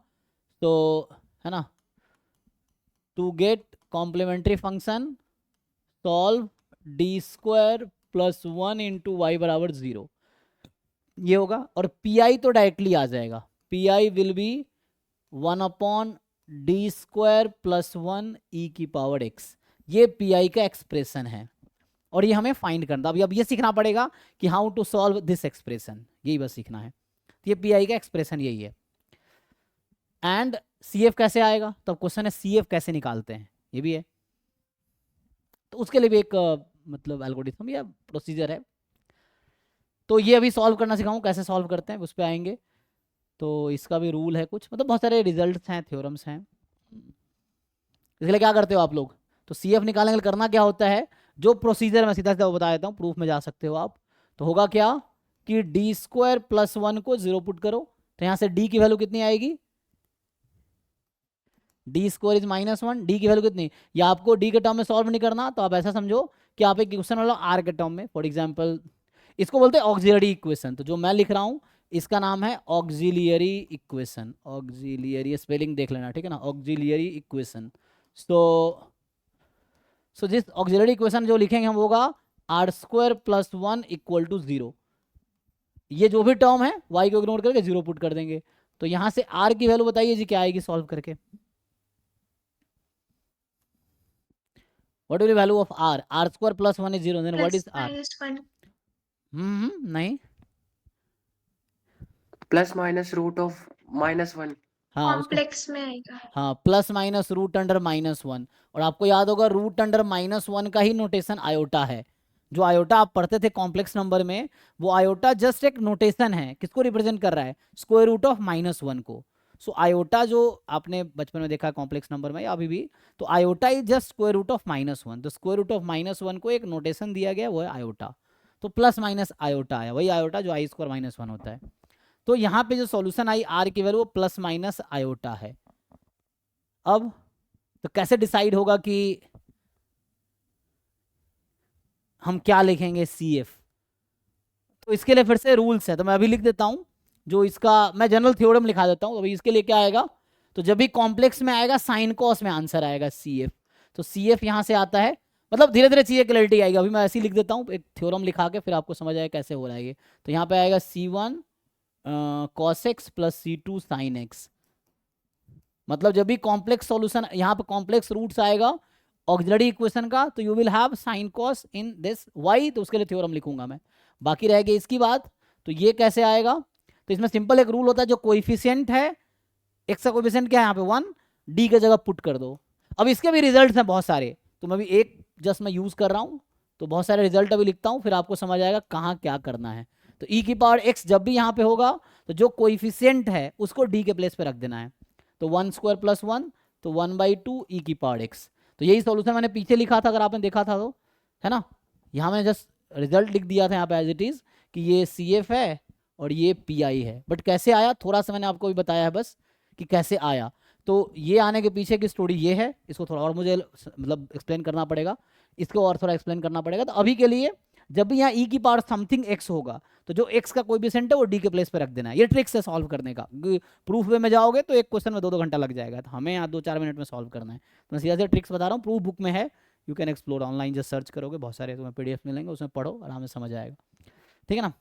तो है ना, to get complementary function solve d square plus 1 into Y बराबर 0, ये होगा। और पी आई तो डायरेक्टली आ जाएगा, P I will B 1 upon D square plus 1 ई की पावर एक्स, ये पी आई का एक्सप्रेशन है। और ये हमें फाइंड करना, अब ये सीखना पड़ेगा कि how to solve this expression, यही बस सीखना है। तो ये पी आई का एक्सप्रेशन यही है। एंड सी एफ कैसे आएगा, तो क्वेश्चन है सी एफ कैसे निकालते हैं, ये भी है। तो उसके लिए भी एक मतलब एल्गोरिथम या प्रोसीजर है। तो ये अभी सॉल्व करना सिखाऊं, कैसे सॉल्व करते हैं उस पर आएंगे। तो इसका भी रूल है कुछ, मतलब बहुत सारे रिजल्ट्स हैं, थ्योरम्स हैं। इसके लिए क्या करते हो आप लोग, तो सी एफ निकालने के लिए करना क्या होता है, जो प्रोसीजर मैं सीधा सीधा बता देता हूँ, प्रूफ में जा सकते हो आप। तो होगा क्या कि डी स्क्वायर प्लस 1 को 0 पुट करो, तो यहाँ से डी की वैल्यू कितनी आएगी, डी स्क्वायर इज -1, डी की वैल्यू कितनी। या आपको डी के टर्म में सॉल्व नहीं करना, तो आप ऐसा समझो कि आप एक क्वेश्चन वाला आर के टर्म में, फॉर एग्जाम्पल इसको बोलते हैं ऑक्सिलरी इक्वेशन। तो जो मैं लिख रहा हूँ इसका नाम है ऑक्सिलियरी इक्वेशन, ऑक्सिलियरी स्पेलिंग देख लेना, ठीक है ना, ऑक्सिलियरी इक्वेशन। सो जिस ऑक्सिलरी इक्वेशन जो लिखेंगे हम होगा r square plus 1 equal to 0। ये जो भी टर्म है y को इग्नोर करके 0 पुट कर देंगे। तो यहां से r की वैल्यू बताइए जी क्या आएगी सॉल्व करके, what will be value of r, r square plus 1 is 0, then what is r। नहीं, प्लस माइनस रूट ऑफ -1। हाँ उसको, कॉम्प्लेक्स में आएगा। हाँ प्लस माइनस रूट अंडर -1। और आपको याद होगा रूट अंडर -1 का ही नोटेशन आयोटा है। जो आयोटा आप पढ़ते थे कॉम्प्लेक्स नंबर में, वो आयोटा जस्ट एक नोटेशन है, किसको रिप्रेजेंट कर रहा है, स्क्वायर रूट ऑफ -1 को। सो आयोटा जो आपने बचपन में देखा कॉम्प्लेक्स नंबर में या अभी भी, तो iota is just square root of -1। तो स्क्वायर रूट ऑफ -1 को एक नोटेशन दिया गया, वो है आयोटा। तो प्लस माइनस आयोटा है, वही आयोटा जो आई स्क्वायर -1 होता है। तो यहाँ पे जो सॉल्यूशन आई आर की वैल्यू वो प्लस माइनस आयोटा है। अब तो कैसे डिसाइड होगा कि हम क्या लिखेंगे सी एफ, तो इसके लिए फिर से रूल्स है, तो मैं अभी लिख देता हूं। जो इसका मैं जनरल थ्योरम लिखा देता हूं। अभी इसके लिए क्या आएगा, तो जब भी कॉम्प्लेक्स में आएगा साइन कॉस में आंसर आएगा सी एफ। तो सी एफ यहां से आता है, मतलब धीरे धीरे चीजें क्लैरिटी आएगी। अभी मैं ऐसे ही लिख देता हूँ एक थ्योरम लिखा के, फिर आपको समझ आएगा कैसे हो रहा है ये। तो यहाँ पे आएगा C1 cos x plus C2 sin x। मतलब जब भी कॉम्प्लेक्स सॉल्यूशन, यहाँ पे कॉम्प्लेक्स रूट्स आएगा ऑक्सिलरी इक्वेशन का, तो you will have sine cos in this y। तो उसके लिए थ्योरम लिखूंगा मैं, बाकी रहेगी इसकी बात। तो ये कैसे आएगा, तो इसमें सिंपल एक रूल होता है, जो कोएफिशिएंट है x का कोएफिशिएंट क्या है यहाँ पे 1, d की जगह पुट कर दो। अब इसके भी रिजल्ट्स हैं बहुत सारे, तो मैं भी एक जस्ट मैं यूज कर रहा हूँ, तो बहुत सारे रिजल्ट अभी लिखता हूँ, फिर आपको समझ आएगा कहाँ क्या करना है। तो e की पावर x जब भी यहाँ पे होगा, तो जो कोएफिशिएंट है उसको d के प्लेस पे रख देना है। तो 1 स्क्वायर प्लस 1, तो 1/2 e की पावर x। तो यही सॉल्यूशन मैंने पीछे लिखा था, अगर आपने देखा था तो, है ना। यहाँ मैंने जस्ट रिजल्ट लिख दिया था यहाँ पे एज इट इज, कि ये सी एफ है और ये पी आई है। बट कैसे आया थोड़ा सा मैंने आपको भी बताया है बस, कि कैसे आया। तो ये आने के पीछे की स्टोरी ये है, इसको थोड़ा और मुझे मतलब एक्सप्लेन करना पड़ेगा, इसको और थोड़ा एक्सप्लेन करना पड़ेगा। तो अभी के लिए जब भी यहाँ ई की पावर समथिंग एक्स होगा तो जो एक्स का कोई भी सेंट है वो डी के प्लेस पे रख देना है। ये ट्रिक्स है सॉल्व करने का। प्रूफ वे में जाओगे तो एक क्वेश्चन में 2-2 घंटा लग जाएगा, तो हमें यहाँ 2-4 मिनट में सॉल्व करना है। तो मैं सीधा से ट्रिक्स बता रहा हूँ, प्रूफ बुक में है, you can explore online, just search करोगे बहुत सारे तुम्हें पीडीएफ मिलेंगे, उसमें पढ़ो, आराम से समझ आएगा। ठीक है ना,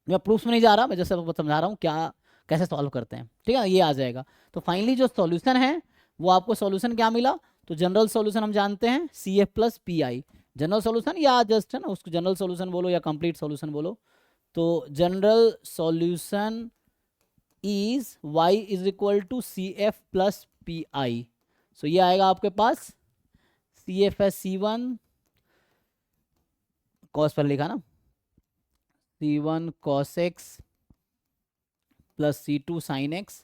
मैं प्रूफ में नहीं जा रहा, मैं जैसे आपको समझा रहा हूँ क्या कैसे सॉल्व करते हैं। ठीक है ना, ये आ जाएगा। तो फाइनली जो सॉल्यूशन है वो आपको सॉल्यूशन क्या मिला, तो जनरल सॉल्यूशन हम जानते हैं C F plus P I, general solution या जस्ट है ना उसको जनरल सॉल्यूशन बोलो या कंप्लीट सॉल्यूशन बोलो। तो general solution is y is equal to C F plus P I. So ये आएगा आपके पास C F S C one cos पर लिखा ना, C one cos X plus C two sine X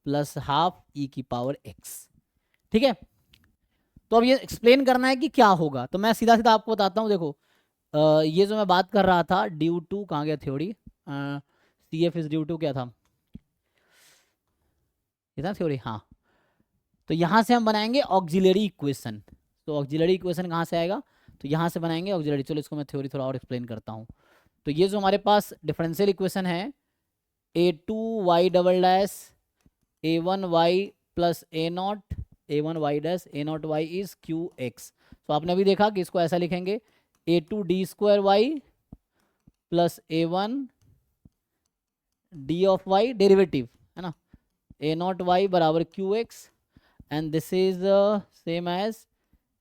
plus half E की पावर एक्स। ठीक है, तो अब ये एक्सप्लेन करना है कि क्या होगा। तो मैं सीधा सीधा आपको बताता हूँ। देखो ये जो मैं बात कर रहा था ड्यू टू, कहाँ गया theory, C F is due to क्या था, ये था थ्योरी, हाँ। तो यहाँ से हम बनाएंगे ऑक्सिलरी इक्वेशन। तो ऑक्सिलरी इक्वेशन कहाँ से आएगा, तो यहाँ से बनाएंगे ऑक्सिलरी। चलो इसको मैं थ्योरी थोड़ा और एक्सप्लेन करता हूँ। तो ये जो हमारे पास डिफरेंशियल इक्वेशन है, A two Y double dash A one Y plus A not A one Y dash A not Y is Q X. तो आपने अभी देखा कि इसको ऐसा लिखेंगे, A two D square Y plus A one D of Y derivative है ना, ए नॉट वाई बराबर Q X, and this is same as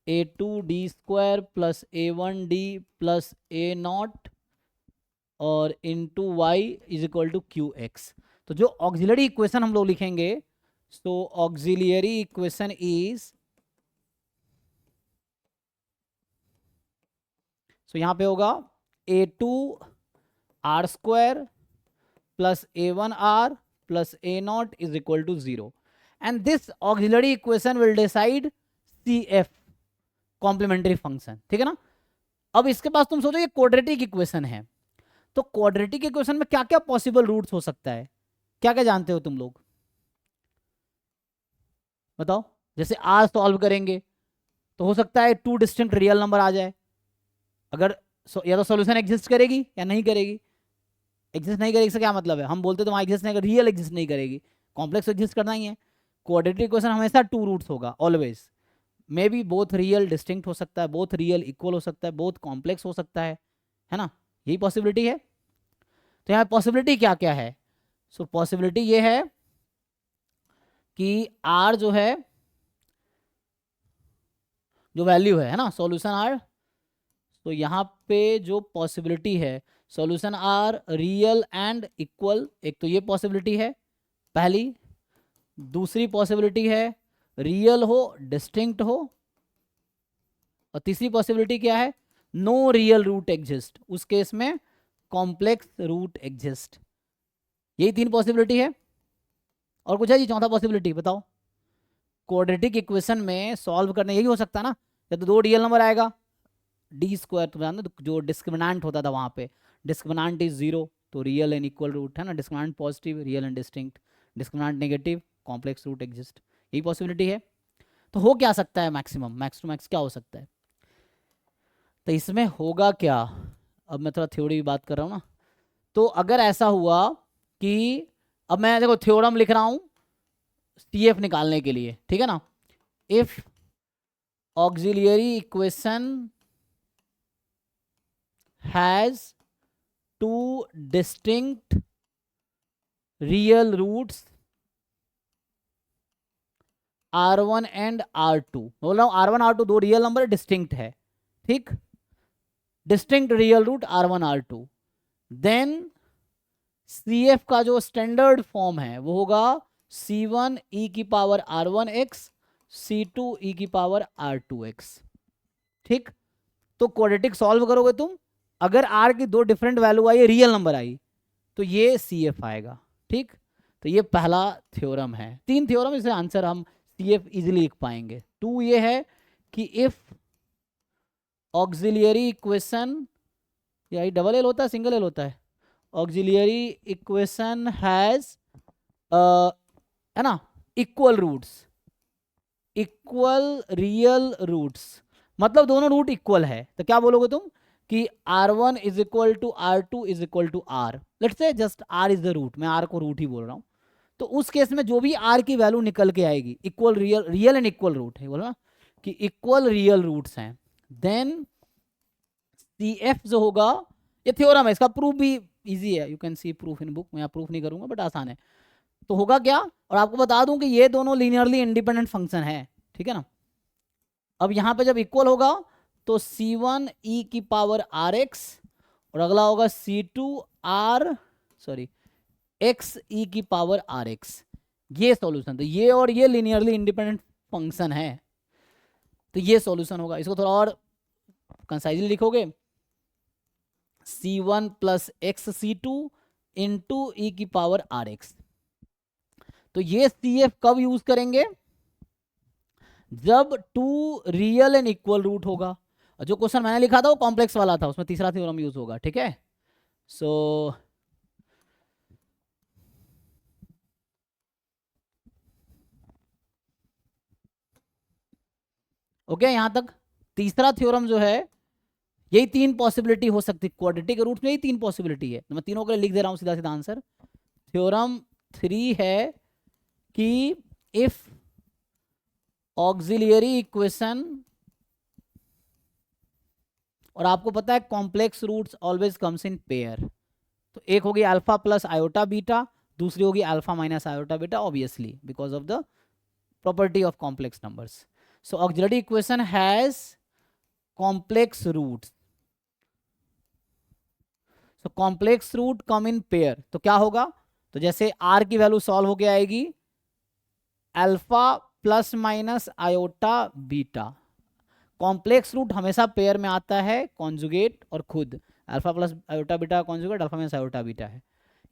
A two D square plus A one D plus A not और into Y is equal to Q X. तो जो ऑक्सिलरी इक्वेशन हम लोग लिखेंगे, so auxiliary equation is, so यहाँ पे होगा A two R square plus A one R plus A not is equal to 0, and this auxiliary equation will decide C F complementary function. ठीक है ना, अब इसके पास तुम सोचो ये क्वाड्रेटिक इक्वेशन है, तो क्वाड्रेटिक इक्वेशन में क्या क्या पॉसिबल रूट्स हो सकता है, क्या क्या जानते हो तुम लोग बताओ। जैसे आर सॉल्व करेंगे तो हो सकता है 2 डिस्टिंक्ट रियल नंबर आ जाए, अगर या तो सॉल्यूशन एग्जिस्ट करेगी या नहीं करेगी। एग्जिस्ट नहीं करेगी इसका क्या मतलब है, हम बोलते तो वहाँ एग्जिस्ट नहीं, रियल एग्जिस्ट नहीं करेगी, कॉम्प्लेक्स एग्जिस्ट करना ही है। क्वाड्रेटिक इक्वेशन हमेशा 2 रूट्स होगा always, may be both real distinct हो सकता है, बोथ रियल इक्वल हो सकता है, बोथ कॉम्प्लेक्स हो सकता है ना, यही पॉसिबिलिटी है। तो यहाँ पॉसिबिलिटी क्या क्या है, सो पॉसिबिलिटी ये है कि आर जो है, जो वैल्यू है ना सॉल्यूशन आर, तो यहाँ पे जो पॉसिबिलिटी है solution are real and equal, एक तो ये पॉसिबिलिटी है पहली। दूसरी पॉसिबिलिटी है रियल हो डिस्टिंक्ट हो, और तीसरी पॉसिबिलिटी क्या है, नो रियल रूट एग्जिस्ट, उस केस में कॉम्प्लेक्स रूट एग्जिस्ट। यही 3 पॉसिबिलिटी है, और कुछ है जी चौथा पॉसिबिलिटी बताओ। क्वाड्रेटिक इक्वेशन में सॉल्व करने यही हो सकता है ना, या तो 2 रियल नंबर आएगा, डी स्क्वायर तुम जानते हो जो डिस्क्रिमिनेंट होता था वहाँ पे, डिस्क्रिमिनेंट इज 0 तो रियल एंड इक्वल रूट है ना, discriminant positive real and distinct, discriminant negative complex root exist, यही पॉसिबिलिटी है। तो हो क्या सकता है मैक्सिमम, मैक्स टू मैक्स क्या हो सकता है, तो इसमें होगा क्या, अब मैं थोड़ा थ्योरी की बात कर रहा हूँ ना। तो अगर ऐसा हुआ कि अब मैं देखो थ्योरम लिख रहा हूँ सी एफ निकालने के लिए, ठीक है ना, if auxiliary equation has 2 distinct real roots R1 and R2, बोल रहा हूं R1 R2 2 real number distinct है, ठीक, distinct real root R1 R2, then CF का जो स्टैंडर्ड फॉर्म है वो होगा C1 e की पावर R1x C2 e की पावर R2x। ठीक, तो क्वाड्रेटिक सॉल्व करोगे तुम, अगर R की 2 डिफरेंट वैल्यू आई, रियल नंबर आई, तो ये CF आएगा। ठीक, तो ये पहला थ्योरम है, 3 थ्योरम, इसे आंसर हम CF इजीली लिख पाएंगे। 2 ये है कि इफ ऑक्सिलियरी इक्वेशन, या डबल एल होता है सिंगल एल होता है, ऑक्सिलियरी इक्वेशन हैज है ना equal roots, equal real roots, मतलब दोनों रूट इक्वल है, तो क्या बोलोगे तुम कि R1 is equal to R2 is equal to R, let's say just R is the root, मैं R को रूट ही बोल रहा हूं, तो उस केस में जो भी R की वैल्यू निकल के आएगी, equal real and equal root है, बोला ना कि इक्वल रियल रूट्स हैं, देन CF जो होगा, ये थ्योरम है, इसका प्रूफ भी इजी है, you can C proof in book, मैं यहाँ प्रूफ नहीं करूंगा बट आसान है, तो होगा क्या, और आपको बता दूं कि ये दोनों लीनियरली इंडिपेंडेंट फंक्शन है, ठीक है ना। अब यहां पे जब इक्वल होगा तो C1 e की पावर RX और अगला होगा C2 R sorry X e की पावर RX, ये सॉल्यूशन, तो ये और ये लीनियरली इंडिपेंडेंट फंक्शन है, तो ये सॉल्यूशन होगा। इसको थोड़ा और कंसाइजली लिखोगे, C1 plus x C2 into ई की पावर RX, तो ये CF कब यूज करेंगे, जब two real and equal root होगा, और जो क्वेश्चन मैंने लिखा था वो कॉम्प्लेक्स वाला था, उसमें तीसरा थ्योरम यूज होगा, ठीक है। सो ओके, यहां तक तीसरा थ्योरम जो है, यही तीन पॉसिबिलिटी हो सकती है, क्वाड्रेटिक रूट में यही तीन पॉसिबिलिटी है, तो मैं तीनों के लिए लिख दे रहा हूं सीधा सीधा आंसर। थ्योरम 3 है कि इफ ऑक्सिलियरी इक्वेशन, और आपको पता है complex roots always comes in pair, तो एक होगी अल्फा प्लस आयोटा बीटा, दूसरी होगी alpha minus iota beta, obviously because of the property of complex numbers. So auxiliary equation has complex roots, so complex root come in pair, तो क्या होगा, तो जैसे r की वैल्यू सॉल्व होके आएगी alpha plus minus iota beta, complex root हमेशा पेयर में आता है, कॉन्जुगेट और खुद, alpha plus iota beta conjugate, alpha minus iota beta है,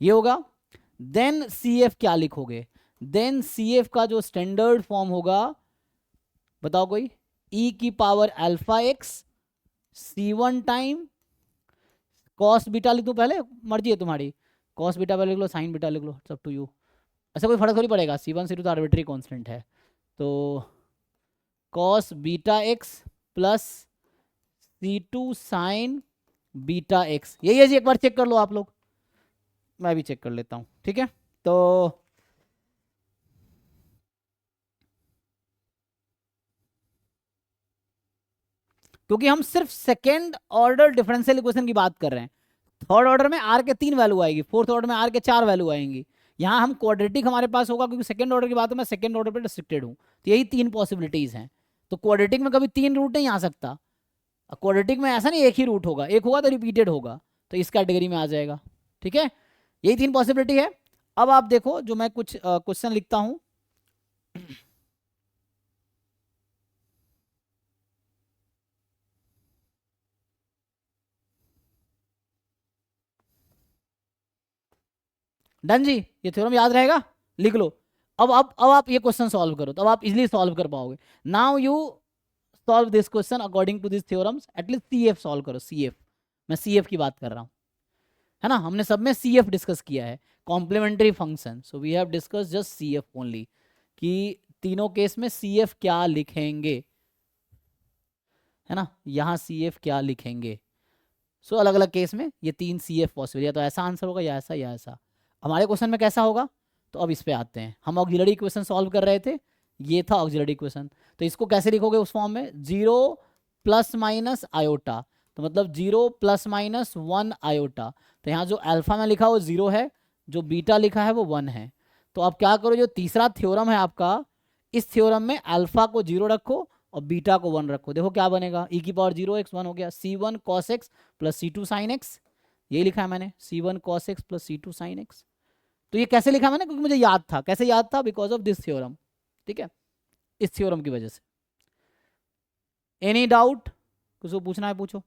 ये होगा। देन CF क्या लिखोगे, देन CF का जो स्टैंडर्ड फॉर्म होगा, बताओ कोई, e की power alpha x C1 time cos beta लिख दूं पहले, मर्जी है तुम्हारी, कॉस बीटा पहले लिख लो, साइन बीटा लिख लो, सब टू यू, ऐसा कोई फर्क थोड़ी पड़ेगा, C1 C2 तो आर्बिट्री कांस्टेंट है, तो cos beta x plus C2 sign beta x, यही है जी, एक बार चेक कर लो आप लोग, मैं भी चेक कर लेता हूं, ठीक है। तो क्योंकि हम सिर्फ सेकेंड ऑर्डर डिफरेंशियल इक्वेशन की बात कर रहे हैं, थर्ड ऑर्डर में r के 3 वैल्यू आएगी, फोर्थ ऑर्डर में r के 4 वैल्यू आएंगी, यहाँ हम क्वाड्रेटिक हमारे पास होगा, क्योंकि सेकंड ऑर्डर की बात है, मैं सेकंड ऑर्डर पे रिस्ट्रिक्टेड हूँ, तो यही तीन पॉसिबिलिटीज हैं, तो क्वाड्रेटिक में कभी 3 रूट नहीं आ सकता, क्वाड्रेटिक में ऐसा नहीं एक ही रूट होगा, एक होगा तो रिपीटेड होगा, तो इस कैटेगरी में आ जाएगा, ठीक है, यही तीन पॉसिबिलिटी है। अब आप देखो, जो मैं कुछ क्वेश्चन लिखता हूं, डन जी, ये थ्योरम याद रहेगा, लिख लो। अब आप ये क्वेश्चन सॉल्व करो, तो अब आप इजीली सॉल्व कर पाओगे। Now you solve this question according to this theorems, at least CF solve करो, CF, मैं CF की बात कर रहा हूँ, है ना, हमने सब में CF डिस्कस किया है, complementary function, so we have discuss just CF only, कि तीनों केस में CF क्या लिखेंगे, है ना, यहाँ CF क्या लिखेंगे, सो अलग अलग केस में ये तीन CF पॉसिबल, या तो ऐसा आंसर होगा या ऐसा या ऐसा। हमारे क्वेश्चन में कैसा होगा, तो अब इस पे आते हैं, हम ऑक्सिलरी इक्वेशन सॉल्व कर रहे थे, ये था ऑक्सिलरी इक्वेशन, तो इसको कैसे लिखोगे उस फॉर्म में, 0 प्लस माइनस आयोटा, तो मतलब 0 प्लस माइनस 1 आयोटा, तो यहाँ जो अल्फा में लिखा वो 0 है, जो बीटा लिखा है वो 1 है, तो अब क्या करो, जो तीसरा थ्योरम है आपका, इस थ्योरम में अल्फा को 0 रखो और बीटा को 1 रखो, देखो क्या बनेगा, e की पावर 0x 1 हो गया, C1 cos x plus C2 sin x, यही लिखा है मैंने, C1 cos x plus C2 sin x, तो ये कैसे लिखा मैंने, क्योंकि मुझे याद था, कैसे याद था, बिकॉज ऑफ दिस थ्योरम, ठीक है, इस थ्योरम की वजह से। एनी डाउट, किसी को पूछना है पूछो,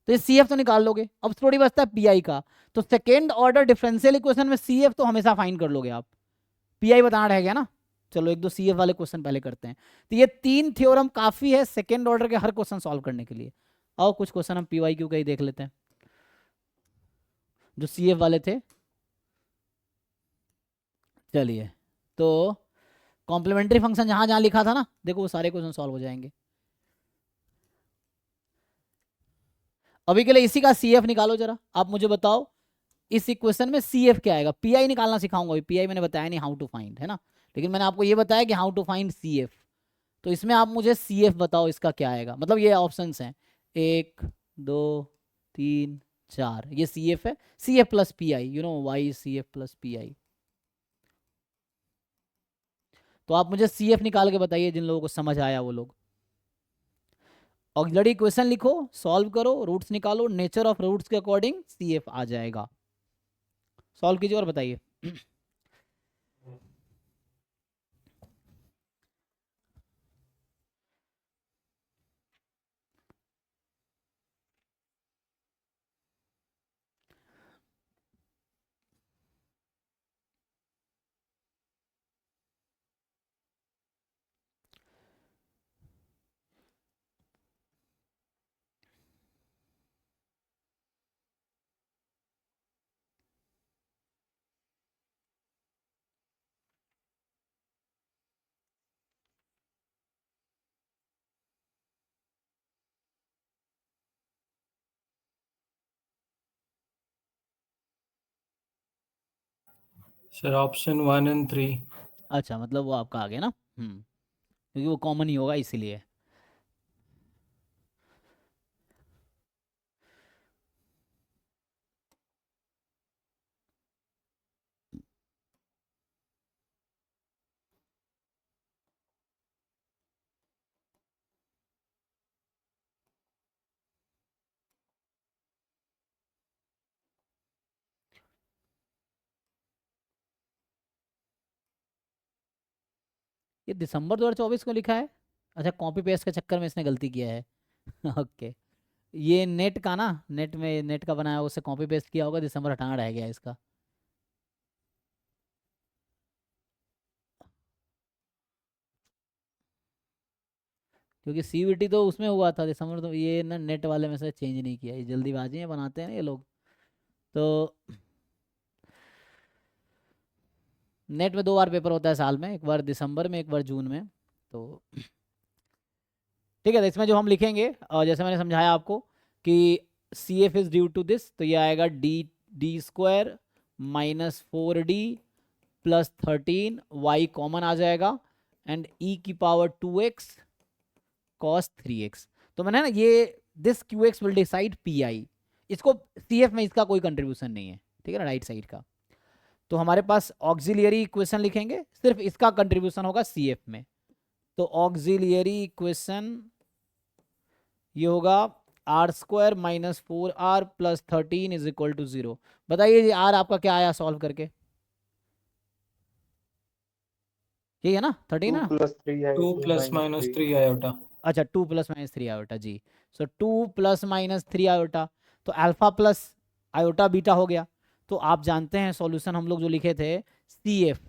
तो ये CF तो निकाल लोगे, अब थोड़ी बचता है PI का, तो सेकेंड ऑर्डर डिफरेंशियल इक्वेशन में CF तो हमेशा फाइंड कर लोगे आप, PI बताना रह गया ना, चलो एक दो CF वाले क्वेश्चन पहले करते हैं, तो ये तीन थ्योरम काफी है सेकेंड ऑर्डर के हर क्वेश्चन सॉल्व करने के लिए। आओ कुछ क्वेश्चन हम PYQ का ही देख लेते हैं, जो CF वाले थे, चलिए, तो कॉम्प्लीमेंट्री फंक्शन जहाँ जहाँ लिखा था ना, देखो वो सारे क्वेश्चन सॉल्व हो जाएंगे। अभी के लिए इसी का सी एफ निकालो जरा, आप मुझे बताओ इस इक्वेशन में सी एफ क्या आएगा। पी आई निकालना सिखाऊंगा, अभी पी आई मैंने बताया नहीं हाउ टू फाइंड, है ना, लेकिन मैंने आपको ये बताया कि how to find C F. तो इसमें आप मुझे सी एफ बताओ इसका क्या आएगा। मतलब ये ऑप्शंस हैं 1 2 3 4, ये सी एफ है, C F plus P I, you know why C F plus P I. तो आप मुझे सी एफ निकाल के बताइए, जिन लोगों को समझ आया वो लोग। ऑक्सिलरी इक्वेशन लिखो, सॉल्व करो, रूट्स निकालो, नेचर ऑफ रूट्स के अकॉर्डिंग सी एफ आ जाएगा। सॉल्व कीजिए और बताइए। Sir option 1 and 3। अच्छा, मतलब वो आपका आ गया ना, क्योंकि वो कॉमन ही होगा इसीलिए। ये दिसंबर 2024 को लिखा है। अच्छा, कॉपी पेस्ट के चक्कर में इसने गलती किया है। ओके, ये नेट का ना, नेट में नेट का बनाया होगा, उससे कॉपी पेस्ट किया होगा, दिसंबर हटाना रह गया इसका। क्योंकि सीवीटी तो उसमें हुआ था दिसंबर, तो ये ना नेट वाले में से चेंज नहीं किया, ये जल्दीबाजी में बनाते हैं ना ये लोग। तो नेट में 2 बार पेपर होता है साल में, एक बार दिसंबर में, एक बार जून में। तो ठीक है, तो इसमें जो हम लिखेंगे, और जैसे मैंने समझाया आपको कि C F is due to this, तो ये आएगा डी² -4d प्लस 13, y कॉमन आ जाएगा, एंड e⁻²x cos 3x। तो मैंने ना ये this qx will decide pi, इसको cf में इसका कोई कंट्रीब्यूशन नहीं है, ठीक है ना, राइट साइड का। तो हमारे पास ऑक्सिलियरी इक्वेशन लिखेंगे, सिर्फ इसका कंट्रीब्यूशन होगा cf में। तो ऑक्सिलियरी इक्वेशन ये होगा r² -4r plus 13 is equal to 0। बताइए जी r आपका क्या आया सॉल्व करके, यही है ना, 13 2 ना। + 3 2 - + -3 आयोटा। अच्छा, 2 + -3 आयोटा जी। सो 2 + -3 आयोटा, तो अल्फा प्लस आयोटा बीटा हो गया। तो आप जानते हैं सॉल्यूशन हम लोग जो लिखे थे C F,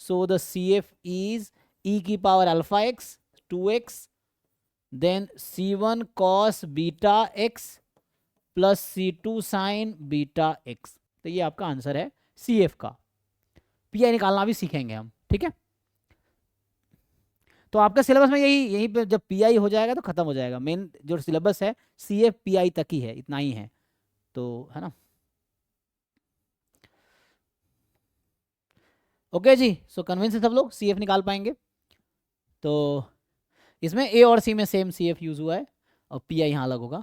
so the C F is e⁻⁴x 2x then c1 cos beta x plus c2 sin beta x। तो ये आपका आंसर है सी एफ का। पी आई निकालना भी सीखेंगे हम, ठीक है। तो आपका सिलेबस में यही यहीं पे जब पीआई हो जाएगा तो खत्म हो जाएगा, मेन जो सिलेबस है सीएफ पीआई तक ही है, इतना ही है, तो है ना। ओके जी, सो कन्विंस है सब लोग, सीएफ निकाल पाएंगे। तो इसमें ए और सी में सेम सीएफ यूज हुआ है, और पीआई यहाँ अलग होगा।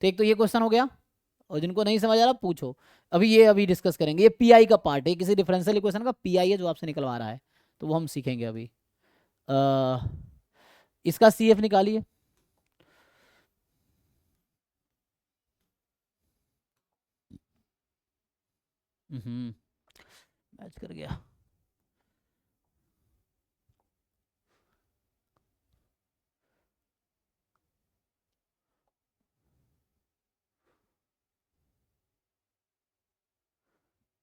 तो एक तो ये क्वेश्चन हो गया, और जिनको नहीं समझ आ रहा पूछो, अभी डिस्कस करेंगे। ये पीआई का पार्ट है, किसी डिफरेंशियल इक्वेशन का पीआई है जो आपसे निकलवा रहा है, तो वो हम सीखेंगे अभी। इसका सीएफ निकालिए। मैच कर गया।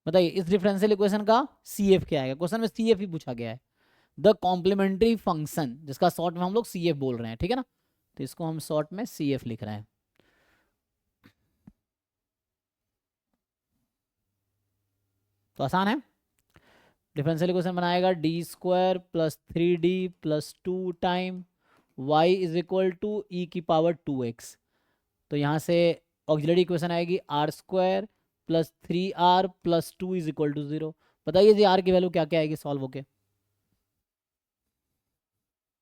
बताइए इस डिफरेंशियल इक्वेशन का सीएफ क्या है। क्वेश्चन में सीएफ ही पूछा गया है, द कॉम्प्लीमेंट्री फंक्शन, जिसका शॉर्ट में हम लोग सीएफ बोल रहे हैं, ठीक है ना। तो इसको हम शॉर्ट में सीएफ लिख रहे हैं। तो आसान है, डिफरेंशियल इक्वेशन बनाएगा D square plus 3d plus 2 time y is equal to E की पावर 2x। तो यहाँ से ऑक्सिलरी इक्वेशन आएगी R square plus 3r plus 2 is equal to 0। बताइए जी आर की वैल्यू क्या क्या आएगी सॉल्व होके?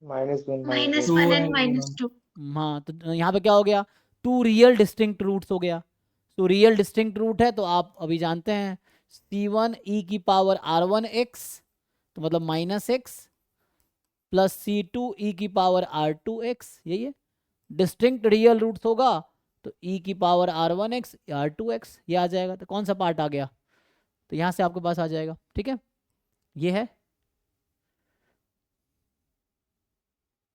-1 minus Two 1 and and minus 2। हाँ तो यहाँ पे क्या हो गया, 2 रियल डिस्टिंक्ट रूट्स हो गया। तो रियल डिस्टिंक्ट रूट है तो आप अभी जानते हैं c1 e की पावर r1x तो मतलब -x प्लस c2 e की पावर r2x, यही है। डिस्टिंक्ट रियल रूट्स होगा तो e की पावर r1x r2x ये आ जाएगा। तो कौन सा पार्ट आ गया, तो यहाँ से आपके पास आ जाएगा। ठीक है, ये है।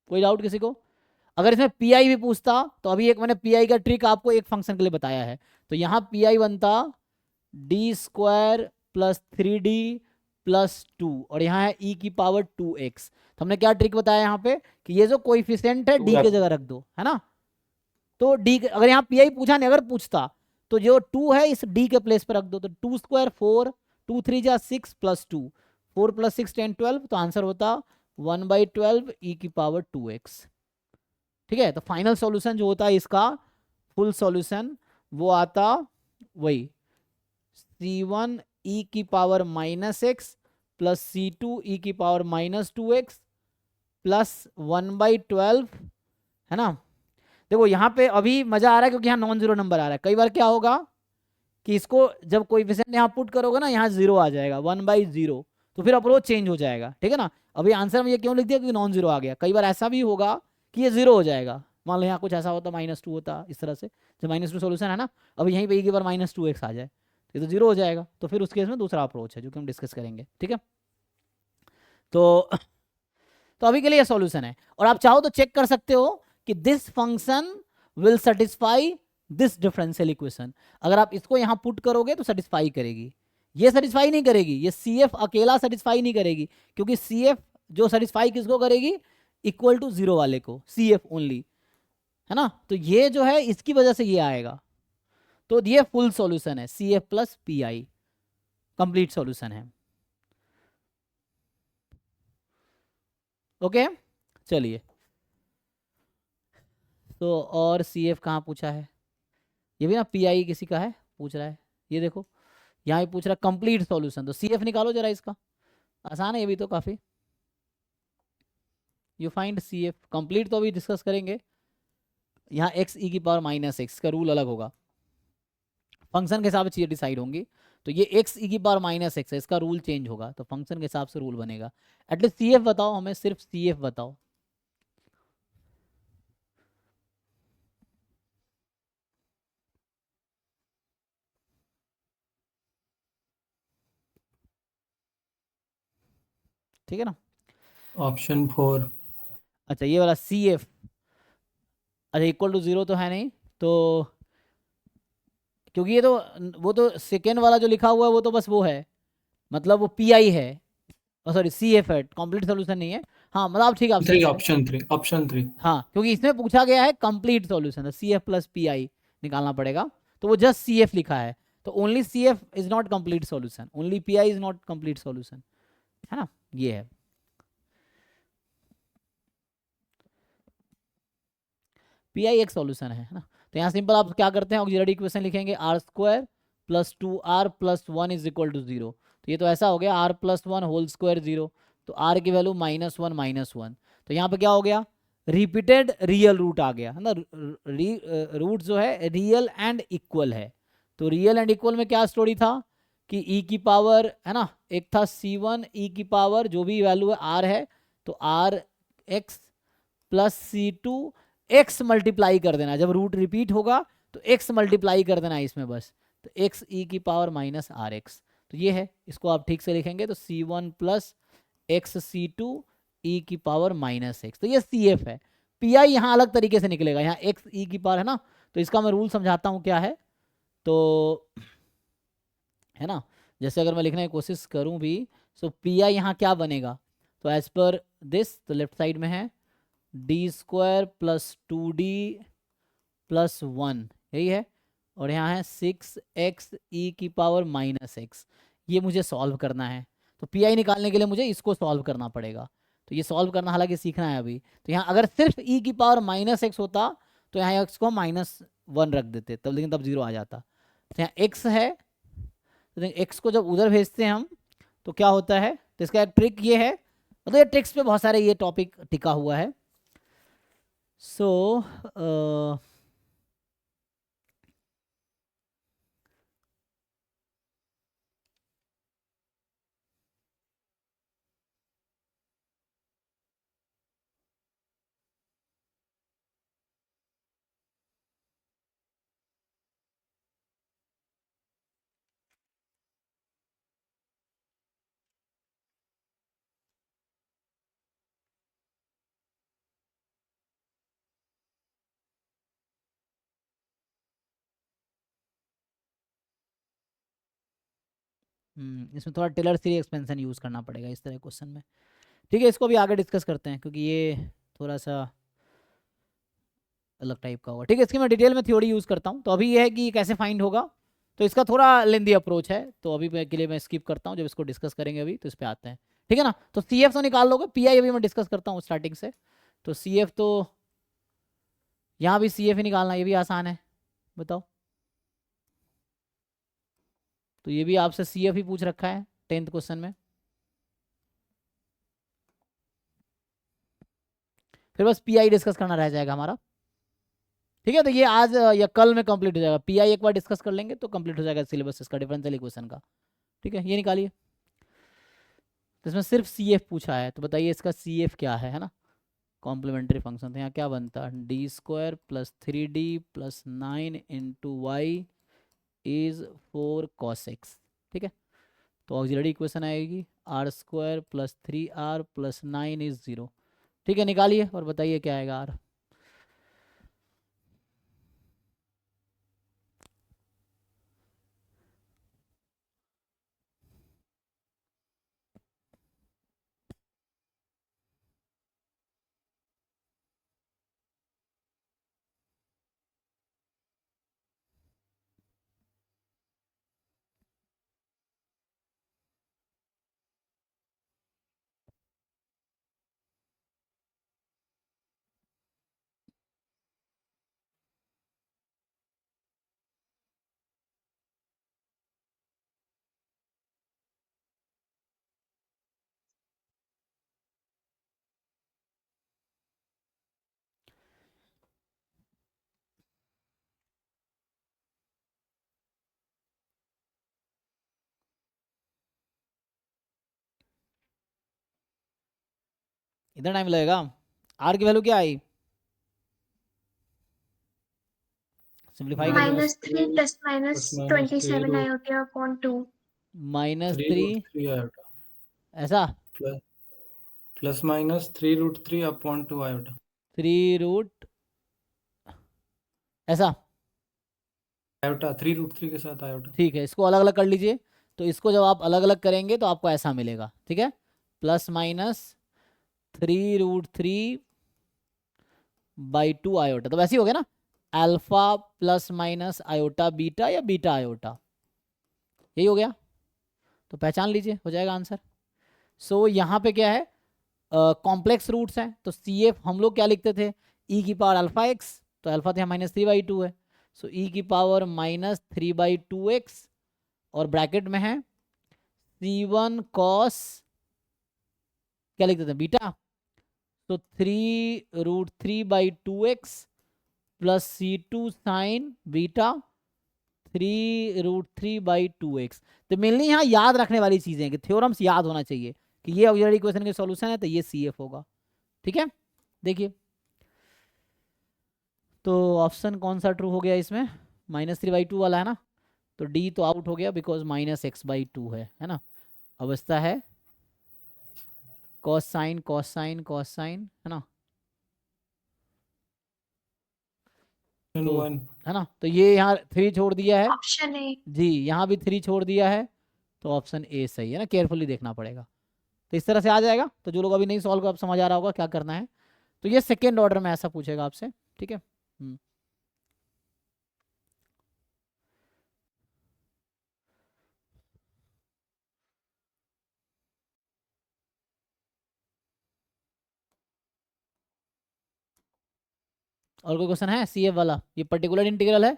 कोई डाउट किसी को? अगर इसमें पी भी पूछता तो अभी एक मैंने पी का ट्रिक आपको एक फंक्शन के लिए बताया है। तो यहाँ पी बनता D square plus 3d plus 2 और यहाँ है e की पावर 2x। तो हमने क्या ट्रिक बताया यहाँ पे कि ये जो कोएफिशिएंट है d के जगह रख दो, है ना। तो d अगर यहाँ पी पूछा नहीं, अगर पूछता तो जो 2 है इस d के प्लेस पर रख दो। तो 2 स्क्वायर 4, 2 3 जा 6 प्लस 2, 4 प्लस 6 10 12। तो आंसर होता 1/12 e की पावर 2x। ठीक है, तो फाइनल सॉल्यूशन जो होता है इसका फुल सॉल्यूशन वो आता वही c1 e की power -x plus c2 e की पावर -2x प्लस 1/12, है ना। देखो यहाँ पे अभी मजा आ रहा है क्योंकि यहाँ नॉन जीरो नंबर आ रहा है। कई बार क्या होगा कि इसको जब कोएफिशिएंट यहाँ पुट करोगे ना यहाँ 0 आ जाएगा 1/0, तो फिर अप्रोच चेंज हो जाएगा। ठीक है ना, अभी आंसर में ये क्यों लिख दिया क्योंकि नॉन जीरो आ गया। कई बार ऐसा भी होगा कि ये 0 हो जाएगा, मान लो यहाँ कुछ ऐसा होता -2 होता इस तरह से, जब -2 सोल्यूशन है ना, अभी यहीं पे एक बार -2x आ जाए तो 0 हो जाएगा। तो फिर उस केस में दूसरा अप्रोच है जो कि हम डिस्कस करेंगे। ठीक है, तो अभी के लिए सॉल्यूशन है। और आप चाहो तो चेक कर सकते हो कि this function will satisfy this differential equation. अगर आप इसको यहाँ पुट करोगे तो सेटिस्फाई करेगी, ये सेटिस्फाई नहीं करेगी, ये CF अकेला सेटिस्फाई नहीं करेगी क्योंकि CF जो सेटिस्फाई किसको करेगी, इक्वल टू 0 वाले को, CF ओनली, है ना। तो ये जो है इसकी वजह से ये आएगा। तो ये फुल सॉल्यूशन है, CF plus PI complete solution है। ओके चलिए, तो और CF कहाँ पूछा है, ये भी ना PI किसी का है पूछ रहा है। ये देखो यहाँ पूछ रहा है कंप्लीट सॉल्यूशन, तो CF निकालो जरा इसका, आसान है ये भी तो काफ़ी। यू फाइंड CF कंप्लीट, तो अभी डिस्कस करेंगे। यहाँ x e की पावर -x का रूल अलग होगा, फंक्शन के हिसाब से चीज़ें डिसाइड होंगी। तो ये x e की पावर -x है, इसका रूल चेंज होगा, तो फंक्शन के हिसाब से रूल बनेगा। एटलीस्ट CF बताओ हमें, सिर्फ CF बताओ। ठीक है ना, ऑप्शन 4। अच्छा ये वाला CF, अच्छा इक्वल टू 0 तो है नहीं, तो क्योंकि ये तो वो तो सेकेंड वाला जो लिखा हुआ है वो तो बस वो है, मतलब वो PI है, सॉरी CF है, कंप्लीट सॉल्यूशन नहीं है। हाँ मतलब ठीक है आप सही कह रहे हैं। ऑप्शन 3 हाँ क्योंकि इसमें पूछा गया है कंप्लीट सॉल्यूशन, तो CF प्लस PI निकालना पड़ेगा, तो वो जस्ट CF लिखा है। तो only CF is not complete solution, only PI is not complete solution, है ना, ये है। PI एक सॉल्यूशन है ना। तो यहाँ सिंपल आप क्या करते हैं, ऑक्सिलरी इक्वेशन लिखेंगे r² plus 2r plus 1 is equal to 0। तो ये तो ऐसा हो गया r प्लस 1 होल स्क्वायर 0, तो r की वैल्यू -1 तो यहाँ पे क्या हो गया, रिपीटेड रियल रूट आ गया, है ना। रूट जो है रियल एंड इक्वल है। तो रियल एंड इक्वल में क्या स्टोरी था कि e की पावर, है ना, एक था c1 e की पावर जो भी वैल्यू है r है, तो rx plus c2 x multiply कर देना, जब रूट रिपीट होगा तो x मल्टीप्लाई कर देना इसमें बस, तो x e की पावर -rx। तो ये है, इसको आप ठीक से लिखेंगे तो c1 plus x c2 e की पावर -x। तो ये CF है। PI यहाँ अलग तरीके से निकलेगा, यहाँ x e की पावर है ना, तो इसका मैं रूल समझाता हूँ क्या है। तो है ना, जैसे अगर मैं लिखने की कोशिश करूँ भी, तो PI यहाँ क्या बनेगा, तो एज पर दिस, तो लेफ्ट साइड में है d² प्लस 2d प्लस 1, यही है, और यहाँ है 6x e की पावर -x। ये मुझे सॉल्व करना है। तो पी आई निकालने के लिए मुझे इसको सॉल्व करना पड़ेगा। तो ये सॉल्व करना हालांकि सीखना है अभी। तो यहाँ अगर सिर्फ ई की पावर माइनस एक्स होता तो यहाँ एक्स को -1 रख देते तब, लेकिन तब 0 आ जाता। तो यहाँ एक्स है, तो एक्स को जब उधर भेजते हैं हम तो क्या होता है, तो इसका एक ट्रिक ये है, मतलब ये ट्रिक्स पे बहुत सारे ये टॉपिक टिका हुआ है। सो इसमें थोड़ा टेलर सीरीज एक्सपेंशन यूज़ करना पड़ेगा इस तरह क्वेश्चन में। ठीक है, इसको भी आगे डिस्कस करते हैं क्योंकि ये थोड़ा सा अलग टाइप का होगा। ठीक है, इसकी मैं डिटेल में थ्योरी यूज़ करता हूँ। तो अभी ये है कि कैसे फाइंड होगा, तो इसका थोड़ा लेंदी अप्रोच है, तो अभी के लिए मैं स्किप करता हूँ, जब इसको डिस्कस करेंगे अभी तो इस पर आते हैं। ठीक है ना, तो सी एफ तो निकाल लोगे, पी आई अभी मैं डिस्कस करता हूँ स्टार्टिंग से। तो सी एफ तो यहाँ भी सी एफ ही निकालना, ये भी आसान है, बताओ। तो ये भी आपसे सी एफ ही पूछ रखा है 10th क्वेश्चन में। फिर बस पी आई डिस्कस करना रह जाएगा हमारा। ठीक है, तो ये आज या कल में कंप्लीट हो जाएगा। पी आई एक बार डिस्कस कर लेंगे तो कंप्लीट हो जाएगा सिलेबस इसका, डिफरेंशियल इक्वेशन का। ठीक है, ये निकालिए। तो इसमें सिर्फ सी एफ पूछा है, तो बताइए इसका सी एफ क्या है ना। कॉम्प्लीमेंट्री फंक्शन, तो यहाँ क्या बनता है, D square plus 3d plus 9 into Y is 4 cos x। ठीक है, तो ऑक्सिलरी इक्वेशन आएगी R square plus 3r plus 9 is 0। ठीक है, निकालिए और बताइए क्या आएगा आर। इतना टाइम लगेगा। आर की वैल्यू क्या आई, सिंप्लीफाई कर लो। -3 plus minus minus 3 27 root iota upon 2. -3 root 3 iota ऐसा, plus plus minus 3 root 3 upon 2 iota 3 root ऐसा। iota 3 root 3 के साथ iota। ठीक है, इसको अलग अलग कर लीजिए। तो इसको जब आप अलग अलग करेंगे तो आपको ऐसा मिलेगा। ठीक है, प्लस माइनस 3√3 बाई 2 आयोटा, तो वैसे ही हो गया ना, alpha plus minus iota beta या बीटा आयोटा, यही हो गया। तो पहचान लीजिए, हो जाएगा आंसर। सो यहाँ पे क्या है, कॉम्प्लेक्स रूट्स हैं, तो सी एफ हम लोग क्या लिखते थे, ई की पावर अल्फा एक्स, तो अल्फा तो यहाँ -3/2 है, सो ई की पावर -3/2x, और ब्रैकेट में है C1 cos क्या लिखते थे बीटा, तो 3√3/2x plus C2 sign beta 3√3/2x। तो मेनली यहाँ याद रखने वाली चीजें हैं कि थ्योरम्स याद होना चाहिए कि ये ऑक्सिलरी इक्वेशन के सॉल्यूशन है, तो ये CF होगा। ठीक है, देखिए तो ऑप्शन कौन सा ट्रू हो गया इसमें, -3/2 वाला है ना, तो डी तो आउट हो गया बिकॉज -x/2 है ना। अवस्था है cos sine cos sine cos sine, है ना, तो 1 है ना, तो ये यहाँ 3 छोड़ दिया है Option A. जी, यहाँ भी 3 छोड़ दिया है, तो ऑप्शन ए सही है ना, केयरफुली देखना पड़ेगा। तो इस तरह से आ जाएगा। तो जो लोग अभी नहीं सॉल्व कर, अब समझ आ रहा होगा क्या करना है। तो ये सेकेंड ऑर्डर में ऐसा पूछेगा आपसे। ठीक है, और कोई क्वेश्चन है सी एफ वाला? ये पर्टिकुलर इंटीग्रल है,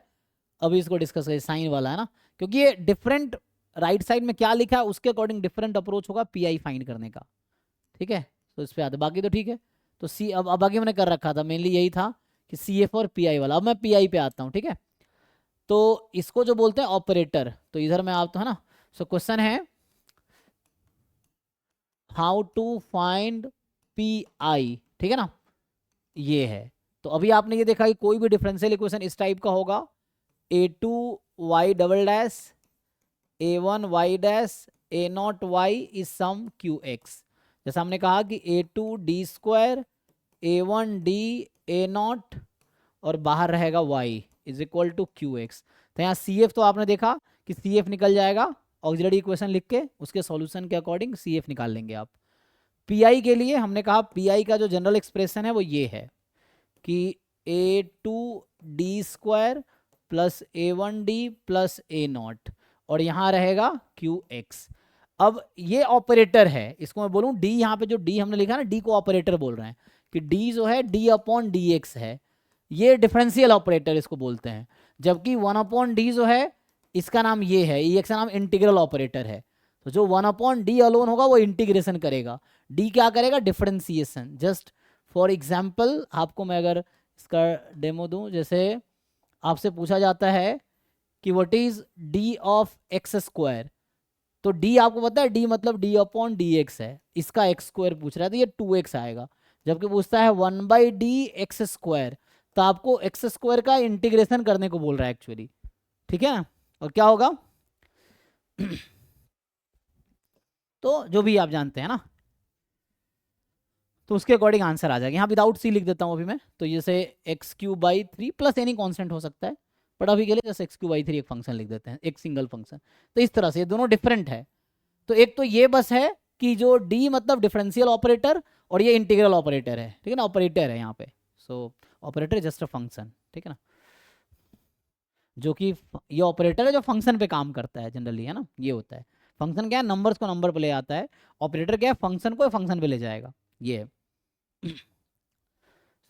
अभी इसको डिस्कस करिए, साइन वाला है ना, क्योंकि ये डिफरेंट राइट साइड में क्या लिखा है उसके अकॉर्डिंग डिफरेंट अप्रोच होगा पी आई फाइंड करने का, ठीक है। तो इस पे आते, बाकी तो ठीक है। तो सी अब बाकी मैंने कर रखा था, मेनली यही था कि सी एफ और पी आई वाला। अब मैं पी आई पे आता हूँ, ठीक है। तो इसको जो बोलते हैं ऑपरेटर, तो इधर मैं आता हूँ ना। सो क्वेश्चन है how to find P I, ठीक है ना, ये है। तो अभी आपने ये देखा कि कोई भी डिफरेंशियल इक्वेशन इस टाइप का होगा, A two Y double dash A one Y dash A not Y is some Q X. जैसा हमने कहा कि A two D square A one D A not और बाहर रहेगा Y is equal to Q X. तो यहाँ सी एफ तो आपने देखा कि सी एफ निकल जाएगा, ऑक्सिलरी इक्वेशन लिख के उसके सॉल्यूशन के अकॉर्डिंग सी एफ निकाल लेंगे आप। पी आई के लिए हमने कहा पी आई का जो जनरल एक्सप्रेशन है वो ये है कि A two D square plus A one D plus A not और यहाँ रहेगा क्यू एक्स। अब ये ऑपरेटर है, इसको मैं बोलूँ डी, यहाँ पे जो डी हमने लिखा ना, डी को ऑपरेटर बोल रहे हैं कि डी जो है डी अपॉन डी एक्स है, ये डिफरेंशियल ऑपरेटर इसको बोलते हैं। जबकि वन अपॉन डी जो है इसका नाम ये है, ई एक्स का नाम इंटीग्रल ऑपरेटर है। तो जो वन अपॉन डी अलोन होगा वो इंटीग्रेशन करेगा, डी क्या करेगा, डिफरेंशिएशन। जस्ट फॉर एग्जाम्पल आपको मैं अगर इसका डेमो दूं, जैसे आपसे पूछा जाता है कि what is D of x square, तो डी आपको पता है, डी मतलब डी अपॉन डी एक्स है, इसका एक्स स्क्वायर पूछ रहा है तो ये 2x आएगा। जबकि पूछता है 1/d एक्स स्क्वायर, तो आपको एक्स स्क्वायर का इंटीग्रेशन करने को बोल रहा है एक्चुअली, ठीक है ना। और क्या होगा तो जो भी आप जानते हैं ना, तो उसके अकॉर्डिंग आंसर आ जाएगा। यहाँ विदाउट सी लिख देता हूँ अभी मैं, तो जैसे x³/3 प्लस एनी कांस्टेंट हो सकता है, बट अभी के लिए जैसे x³/3 एक फंक्शन लिख देते हैं, एक सिंगल फंक्शन। तो इस तरह से ये दोनों डिफरेंट है। तो एक तो ये बस है कि जो d मतलब डिफरेंशियल ऑपरेटर और ये इंटीग्रल ऑपरेटर है, ठीक है ना, ऑपरेटर है यहाँ पे। सो ऑपरेटर जस्ट अ फंक्शन, ठीक है ना, जो कि ये ऑपरेटर है जो फंक्शन पे काम करता है जनरली, है ना। ये होता है फंक्शन क्या है, नंबर्स को नंबर पे ले आता है, ऑपरेटर क्या है, फंक्शन को फंक्शन पे ले जाएगा, ये है।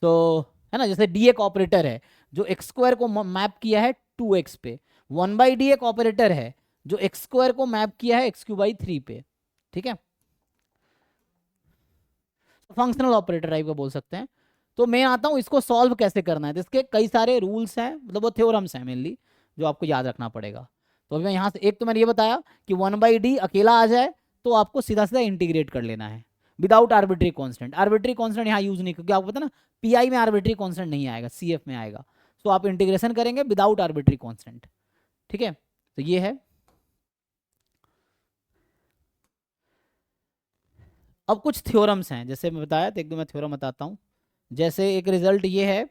तो है ना, जैसे डी एक ऑपरेटर है जो एक्स स्क्वायर को मैप किया है 2x पे, 1/d एक ऑपरेटर है जो एक्स स्क्वायर को मैप किया है x³/3 पे, ठीक है। फंक्शनल ऑपरेटर टाइप का बोल सकते हैं। तो मैं आता हूँ इसको सॉल्व कैसे करना है, तो इसके कई सारे रूल्स हैं, मतलब वो थ्योरम्स हैं मेनली, जो आपको याद रखना पड़ेगा। तो अभी मैं यहाँ से एक तो मैंने ये बताया कि 1/d अकेला आ जाए तो आपको सीधा सीधा इंटीग्रेट कर लेना है without arbitrary constant. Arbitrary constant यहाँ यूज नहीं, क्योंकि आपको पता ना पीआई में आर्बिट्री कांस्टेंट नहीं आएगा, सीएफ में आएगा। तो आप इंटीग्रेशन करेंगे विदाउट आर्बिट्री कांस्टेंट, ठीक है। तो ये है। अब कुछ थ्योरम्स हैं, जैसे मैं बताया, तो एक दो मैं थ्योरम बताता हूँ। जैसे एक रिजल्ट ये है,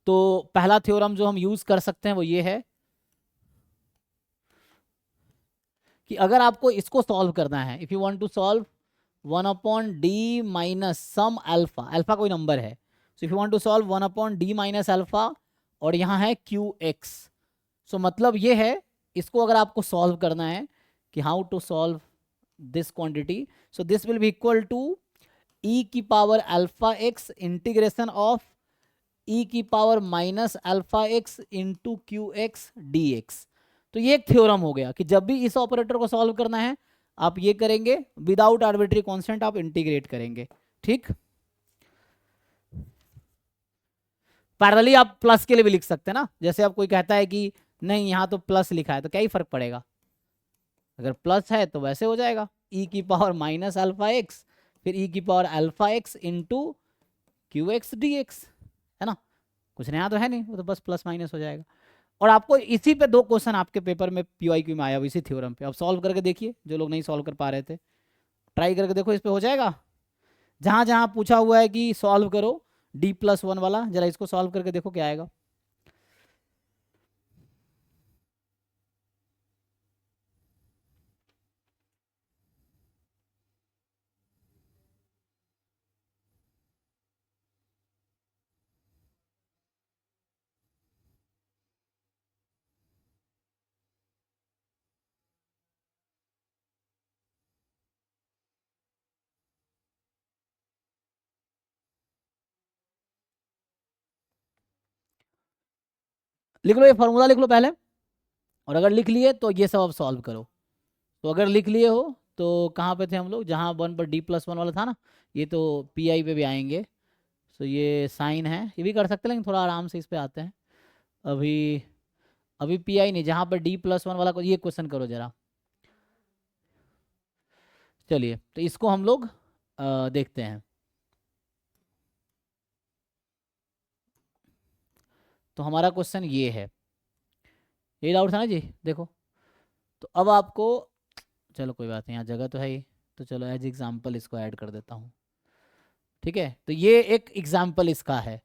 तो पहला थ्योरम जो हम यूज कर सकते हैं वो ये है कि अगर आपको इसको सॉल्व करना है, if you want to solve 1/d minus some alpha, alpha कोई नंबर है, so if you want to solve 1/d minus alpha और यहाँ है qx, सो मतलब ये है इसको अगर आपको सॉल्व करना है कि how to solve this quantity, so this will be equal to e की power alpha x integration of e की power minus alpha x into Q X D X. तो ये एक थ्योरम हो गया कि जब भी इस ऑपरेटर को सॉल्व करना है आप ये करेंगे, विदाउट आर्बिट्री कांस्टेंट आप इंटीग्रेट करेंगे, ठीक। पैरेलली आप प्लस के लिए भी लिख सकते हैं ना, जैसे आप कोई कहता है कि नहीं यहाँ तो प्लस लिखा है, तो क्या ही फर्क पड़ेगा, अगर प्लस है तो वैसे हो जाएगा e की पावर माइनस अल्फा x फिर e की power alpha x into Q X D x, है ना, कुछ नया तो है नहीं, वो तो बस प्लस माइनस हो जाएगा। और आपको इसी पे 2 क्वेश्चन आपके पेपर में पीवाईक्यू में आया हुआ इसी थ्योरम पे, अब सॉल्व करके देखिए, जो लोग नहीं सॉल्व कर पा रहे थे ट्राई करके देखो, इस पे हो जाएगा। जहां जहां पूछा हुआ है कि सॉल्व करो d+1 वाला, जरा इसको सॉल्व करके देखो क्या आएगा। लिख लो, ये फॉर्मूला लिख लो पहले, और अगर लिख लिए तो ये सब अब सॉल्व करो। तो अगर लिख लिए हो तो कहाँ पे थे हम लोग, जहाँ 1 पर d+1 वाला था ना, ये तो पी पे भी आएंगे। तो ये साइन है, ये भी कर सकते हैं, लेकिन थोड़ा आराम से इस पे आते हैं। अभी अभी पी नहीं, जहाँ पर d+1 वाला ये क्वेश्चन करो जरा। चलिए, तो इसको हम लोग देखते हैं। तो हमारा क्वेश्चन ये है, ये डाउट था ना जी, देखो। तो अब आपको, चलो कोई बात नहीं, यहाँ जगह तो है ही, तो चलो एज एग्जाम्पल इसको ऐड कर देता हूँ। ठीक है, तो ये एक एग्जाम्पल इसका है।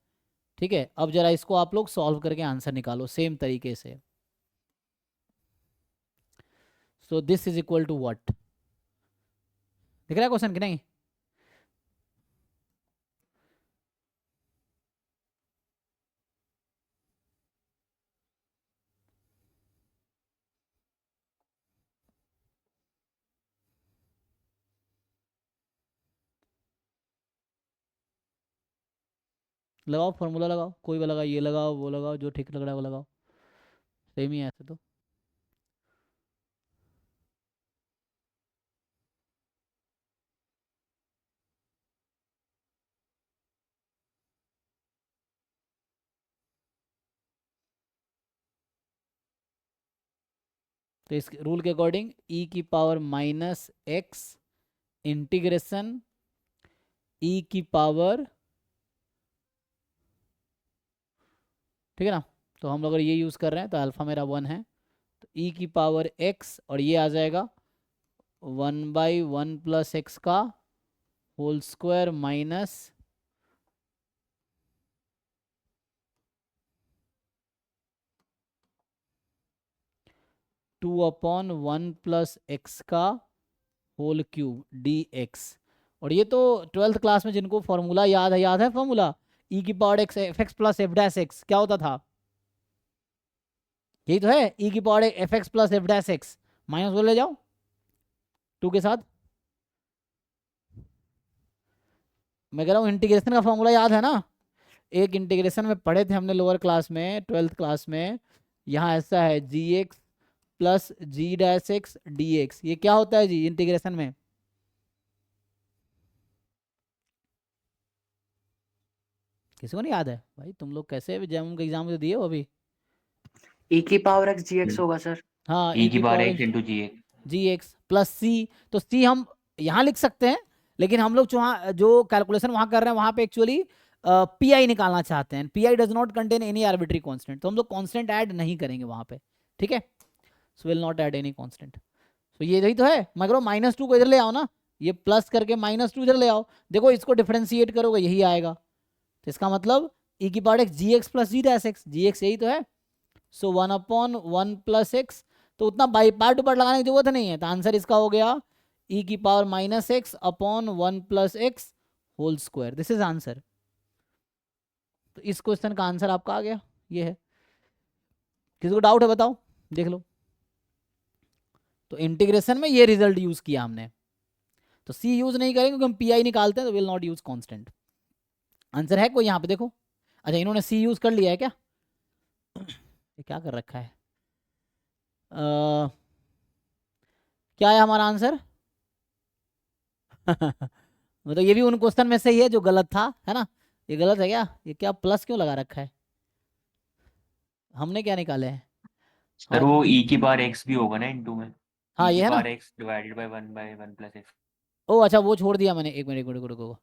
ठीक है, अब जरा इसको आप लोग सॉल्व करके आंसर निकालो सेम तरीके से। So this is equal to what, दिख रहा है क्वेश्चन कि नहीं? लगाओ फॉर्मूला, लगाओ, कोई भी लगाओ, ये लगाओ, वो लगाओ, जो ठीक लग रहा है वो लगाओ, सेम ही है ऐसे तो। तो इस रूल के अकॉर्डिंग e की पावर -x इंटीग्रेशन e की पावर, ठीक है ना। तो हम लोग अगर ये यूज़ कर रहे हैं तो अल्फ़ा मेरा 1 है, तो e की पावर x, और ये आ जाएगा 1/1 + x का होल स्क्वायर माइनस 2/1 + x का होल क्यूब dx। और ये तो 12th क्लास में जिनको फॉर्मूला याद है फॉर्मूला, e की पावर x fx + f' क्या होता था, यही तो है, e की पावर fx + f' माइनस को ले जाओ 2 के साथ। मैं कह रहा हूँ इंटीग्रेशन का फॉर्मूला याद है ना, एक इंटीग्रेशन में पढ़े थे हमने लोअर क्लास में, 12th क्लास में। यहाँ ऐसा है gx + g' dx, ये क्या होता है जी इंटीग्रेशन में? किसी को नहीं याद है भाई? तुम लोग कैसे जेएमएम का एग्जाम तो दिए हो अभी? e की पावर x gx होगा सर। हाँ, e की पावर x × gx + c, तो c हम यहाँ लिख सकते हैं, लेकिन हम लोग जो कैलकुलेशन वहाँ कर रहे हैं वहाँ पे एक्चुअली पी निकालना चाहते हैं। P does not contain any arbitrary constant, तो हम लोग कांस्टेंट ऐड नहीं करेंगे वहाँ पे। ठीक है, so will not add any constant. तो ये यही तो है, मैं कह रहा हूँ -2 को इधर ले आओ ना, ये प्लस करके -2 इधर ले आओ, देखो इसको डिफ्रेंशिएट करोगे यही आएगा। तो इसका मतलब e की power x gx + g', gx यही तो है। सो 1/1 + x, तो उतना बाई पार्ट टू पार्ट लगाने की जरूरत नहीं है। तो आंसर इसका हो गया e की power -x/1 + x whole square, this is answer. तो इस क्वेश्चन का आंसर आपका आ गया, ये है। किसी को डाउट है बताओ, देख लो। तो इंटीग्रेशन में ये रिजल्ट यूज किया हमने, तो c यूज नहीं करेंगे क्योंकि हम पी निकालते हैं, तो will not use constant. Answer है कोई यहाँ पे देखो? अच्छा, इन्होंने c यूज कर लिया है क्या? ये क्या कर रखा है? क्या है हमारा आंसर? मतलब ये भी उन क्वेश्चन में से ही है जो गलत था, है ना? ये गलत है क्या? ये क्या प्लस क्यों लगा रखा है? हमने क्या निकाले हैं? सर वो e की पावर x भी होगा ना इनटू में, हाँ e ये की है ना। Power x / 1/1 + x। ओ अच्छा, वो छोड़ दिया मैंने, एक मिनट को।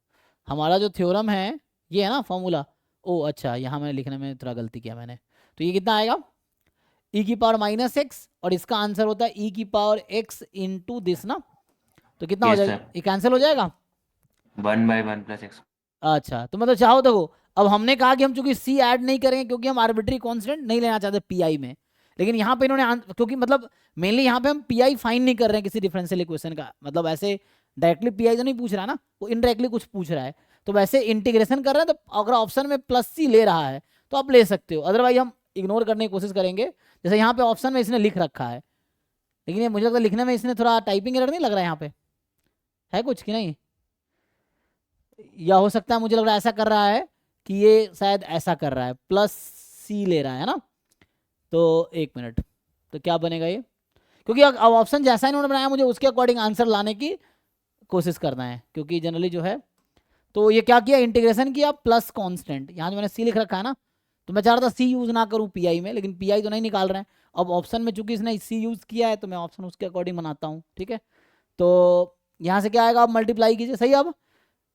हमारा जो थ्योरम है ये है ना फॉर्मूला। ओ अच्छा, यहाँ मैंने लिखने में थोड़ा गलती किया मैंने। तो ये कितना आएगा? e की पावर -x, और इसका आंसर होता है e की पावर x इंटू दिस ना। तो कितना हो Yes, जाएगा? sir. ये कैंसिल हो जाएगा। 1/1 + x। अच्छा, तो मतलब चाहो देखो, अब हमने कहा कि हम चूंकि c ऐड नहीं करेंगे क्योंकि हम आर्बिट्री कांस्टेंट नहीं लेना चाहते पी में, लेकिन यहाँ पे इन्होंने क्योंकि मतलब मेनली यहाँ पे हम पी फाइंड नहीं कर रहे हैं किसी डिफरेंशियल इक्वेशन का, मतलब ऐसे डायरेक्टली पी तो नहीं पूछ रहा ना, वो इनडायरेक्टली कुछ पूछ रहा है। तो वैसे इंटीग्रेशन कर रहे हैं, तो अगर ऑप्शन में +c ले रहा है तो आप ले सकते हो, अदरवाइज हम इग्नोर करने की कोशिश करेंगे। जैसे यहाँ पे ऑप्शन में इसने लिख रखा है, लेकिन ये मुझे लगता है लिखने में इसने थोड़ा टाइपिंग एरर नहीं लग रहा है यहाँ पे, है कुछ कि नहीं? या हो सकता है मुझे लग रहा है ऐसा कर रहा है कि ये शायद ऐसा कर रहा है, +c ले रहा है ना, तो 1 मिनट, तो क्या बनेगा ये, क्योंकि अब ऑप्शन जैसा इन्होंने बनाया मुझे उसके अकॉर्डिंग आंसर लाने की कोशिश करना है, क्योंकि जनरली जो है, तो ये क्या किया, इंटीग्रेशन किया प्लस कांस्टेंट, यहाँ जो मैंने सी लिख रखा है ना, तो मैं चाह रहा था सी यूज ना करूँ पीआई में, लेकिन पीआई तो नहीं निकाल रहे हैं, अब ऑप्शन में चूंकि इसने सी यूज किया है तो मैं ऑप्शन उसके अकॉर्डिंग बनाता हूँ, ठीक है। तो यहाँ से क्या आएगा, आप मल्टीप्लाई कीजिए, सही। अब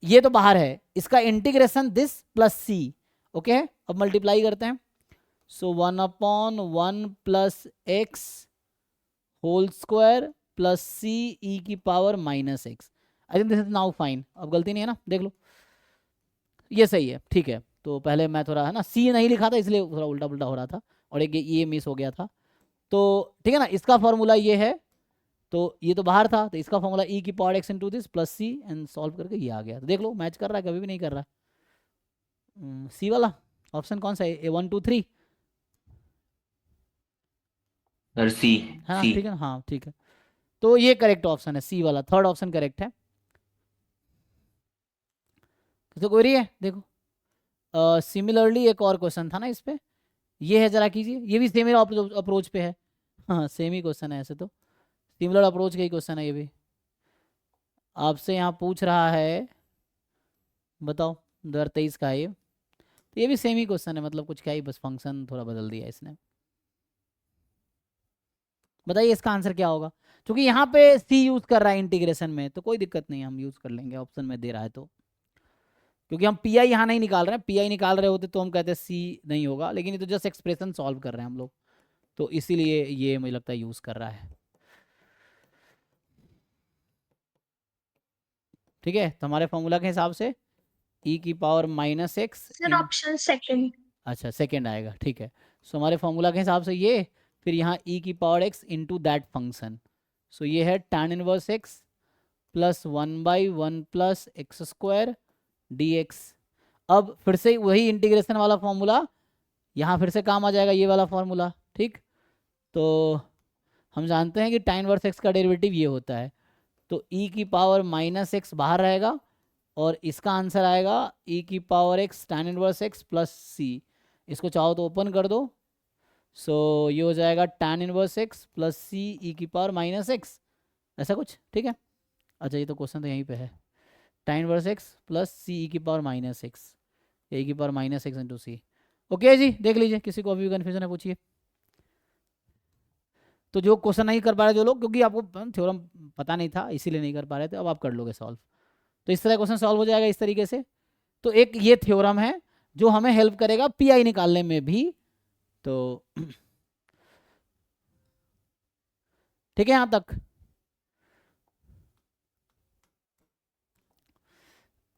ये तो बाहर है, इसका integration this plus C, okay, अब मल्टीप्लाई करते हैं। So 1/1 plus X whole square plus C E की power minus X. I think this is now fine, अब गलती नहीं है ना, देख लो, ये सही है, ठीक है। तो पहले मैं थोड़ा है ना सी नहीं लिखा था, इसलिए थोड़ा उल्टा पुल्टा हो रहा था, और एक ये मिस हो गया था, तो ठीक है ना। इसका फॉर्मूला ये है, तो ये तो बाहर था, तो इसका फॉर्मूला ई की power X into this plus C, and solve करके ये आ गया। तो देख लो मैच कर रहा है, कभी भी नहीं कर रहा। सी वाला ऑप्शन कौन सा है, ए 1 2 3 सर सी। है ना, सी। ठीक है, हाँ ठीक है, तो ये करेक्ट ऑप्शन है, सी वाला, थर्ड ऑप्शन करेक्ट है। तो क्वेरी है, देखो सिमिलरली एक और क्वेश्चन था ना इस पे, ये है, जरा कीजिए, ये भी सेम अप्रोच पे है, हाँ सेम ही क्वेश्चन है, ऐसे तो सिमिलर अप्रोच का ही क्वेश्चन है ये भी। आपसे यहाँ पूछ रहा है, बताओ 2023 का है ये, तो ये भी सेम ही क्वेश्चन है, मतलब कुछ क्या ही, बस फंक्शन थोड़ा बदल दिया इसने। बताइए इसका आंसर क्या होगा, क्योंकि यहाँ पे सी यूज कर रहा है इंटीग्रेशन में, तो कोई दिक्कत नहीं, हम यूज कर लेंगे, ऑप्शन में दे रहा है तो, क्योंकि हम पी आई यहाँ नहीं निकाल रहे हैं, पी आई निकाल रहे होते तो हम कहते सी नहीं होगा, लेकिन ये तो जस्ट एक्सप्रेशन सॉल्व कर रहे हैं हम लोग, तो इसीलिए ये मुझे लगता है यूज कर रहा है, ठीक है। तो हमारे फॉर्मूला के हिसाब से ई की power minus x, sir option second. अच्छा सेकेंड आएगा, ठीक है। सो हमारे फॉर्मूला के हिसाब से ये, फिर यहाँ ई की power X into that function, so ये है tan inverse X plus 1/1 plus X square D X. अब फिर से वही इंटीग्रेशन वाला फॉर्मूला यहाँ फिर से काम आ जाएगा, ये वाला फॉर्मूला, ठीक। तो हम जानते हैं कि tan इनवर्स एक्स का डेरिवेटिव ये होता है, तो e की पावर माइनस एक्स बाहर रहेगा, और इसका आंसर आएगा e की power X tan inverse X plus C. इसको चाहो तो ओपन कर दो, सो ये हो जाएगा tan inverse X plus C E की पावर माइनस एक्स, ऐसा कुछ, ठीक है। अच्छा ये तो क्वेश्चन तो यहीं पे है, tan inverse X plus C E की पावर माइनस एक्स, ए की पावर माइनस एक्स इंटू सी। ओके जी, देख लीजिए, किसी को अभी भी कन्फ्यूजन है पूछिए। तो जो क्वेश्चन नहीं कर पा रहे जो लोग, क्योंकि आपको थ्योरम पता नहीं था इसीलिए नहीं कर पा रहे थे, अब आप कर लोगे सॉल्व, तो इस तरह क्वेश्चन सॉल्व हो जाएगा इस तरीके से। तो एक ये थ्योरम है जो हमें हेल्प करेगा पीआई निकालने में भी, तो ठीक है यहाँ तक।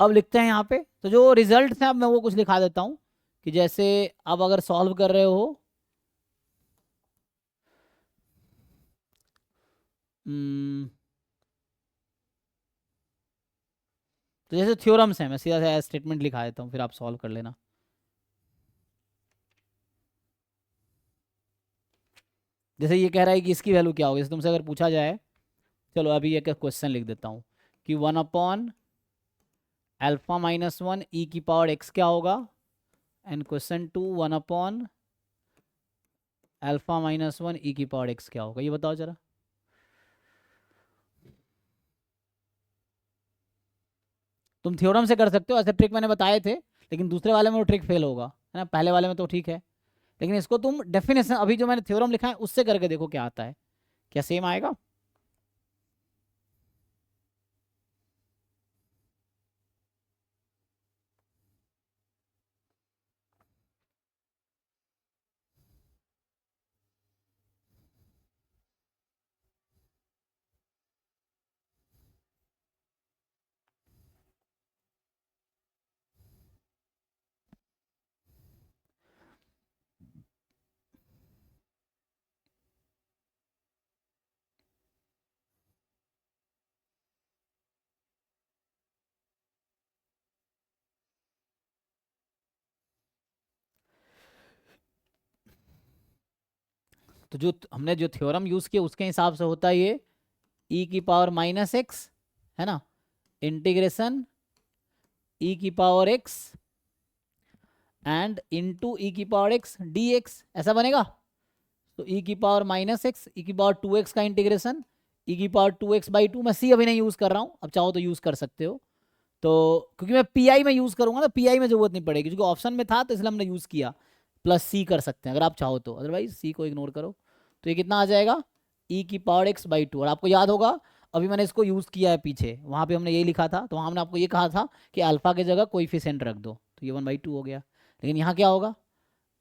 अब लिखते हैं यहाँ पे, तो जो रिजल्ट हैं अब मैं वो कुछ लिखा देता हूँ, कि जैसे अब अगर सॉल्व कर रहे हो, तो जैसे थ्योरम्स हैं, मैं सीधा सा स्टेटमेंट लिखा देता हूँ, फिर आप सॉल्व कर लेना। जैसे ये कह रहा है कि इसकी वैल्यू क्या होगी, जैसे तुमसे अगर पूछा जाए, चलो अभी एक क्वेश्चन लिख देता हूँ कि 1/α -1 e की पावर x क्या होगा, एंड क्वेश्चन 2 1/α -1 e की पावर x क्या होगा, ये बताओ जरा। तुम थ्योरम से कर सकते हो, ऐसे ट्रिक मैंने बताए थे, लेकिन दूसरे वाले में वो ट्रिक फेल होगा, है ना, पहले वाले में तो ठीक है, लेकिन इसको तुम डेफिनेशन अभी जो मैंने थ्योरम लिखा है उससे करके देखो क्या आता है, क्या सेम आएगा। तो जो हमने जो थ्योरम यूज किया उसके हिसाब से होता है ये e की पावर -x, है ना, इंटीग्रेशन e की power x and into e की पावर x dx, ऐसा बनेगा। तो e की पावर माइनस एक्स, ई की पावर 2x का इंटीग्रेशन, e की पावर 2x/2। मैं c अभी नहीं यूज़ कर रहा हूँ, अब चाहो तो यूज़ कर सकते हो। तो क्योंकि मैं पी में यूज़ करूँगा ना, पी में ज़रूरत नहीं पड़ेगी, क्योंकि ऑप्शन में था तो इसलिए हमने यूज़ किया। प्लस सी कर सकते हैं अगर आप चाहो तो, अदरवाइज सी को इग्नोर करो। तो ये कितना आ जाएगा, e की पावर x/2। और आपको याद होगा अभी मैंने इसको यूज़ किया है पीछे, वहाँ पे हमने यही लिखा था, तो वहाँ हमने आपको ये कहा था कि अल्फा की जगह कोएफिशिएंट रख दो, तो ये 1/2 हो गया। लेकिन यहाँ क्या होगा,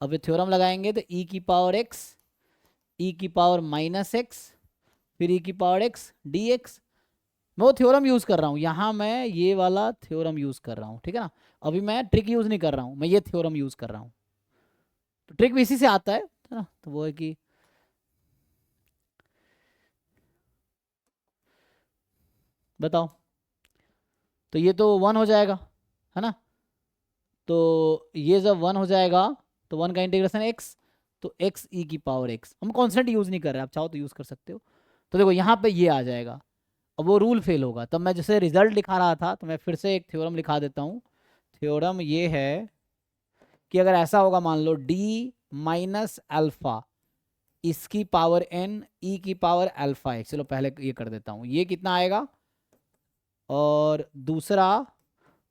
अब ये थ्योरम लगाएंगे तो e की पावर x, e की पावर माइनस एक्स, फिर e की पावर x dx। मैं वो थ्योरम यूज़ कर रहा हूँ, यहाँ मैं ये वाला थ्योरम यूज़ कर रहा हूँ, ठीक है ना। अभी मैं ट्रिक यूज़ नहीं कर रहा हूँ, मैं ये थ्योरम यूज़ कर रहा हूँ। तो ट्रिक भी इसी से आता है ना। तो वो है कि बताओ, तो ये तो 1 हो जाएगा, है ना। तो ये जब 1 हो जाएगा तो 1 का इंटीग्रेशन x, तो x e की पावर x। हम कॉन्स्टेंट यूज़ नहीं कर रहे, आप चाहो तो यूज़ कर सकते हो। तो देखो यहाँ पे ये आ जाएगा, अब वो रूल फेल होगा। तब मैं जैसे रिजल्ट लिखा रहा था, तो मैं फिर से एक थ्योरम लिखा देता हूँ। थ्योरम ये है कि अगर ऐसा होगा, मान लो d माइनस अल्फा इसकी पावर n e की पावर अल्फा x। चलो पहले ये कर देता हूँ, ये कितना आएगा, और दूसरा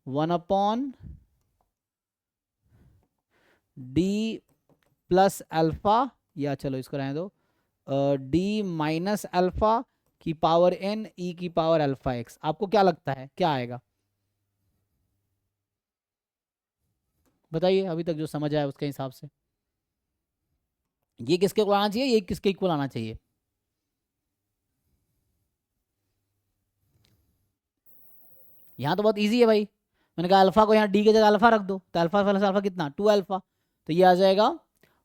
1/d प्लस अल्फा, या चलो इसको रहने दो, d माइनस अल्फा की पावर n e की पावर अल्फा x। आपको क्या लगता है क्या आएगा, बताइए अभी तक जो समझ आया उसके हिसाब से। ये किसके इक्वल आना चाहिए, ये किसके इक्वल आना चाहिए। यहाँ तो बहुत इजी है भाई, मैंने कहा अल्फा को यहाँ डी की जगह अल्फा रख दो, तो अल्फा प्लस अल्फा कितना 2 अल्फा, तो ये आ जाएगा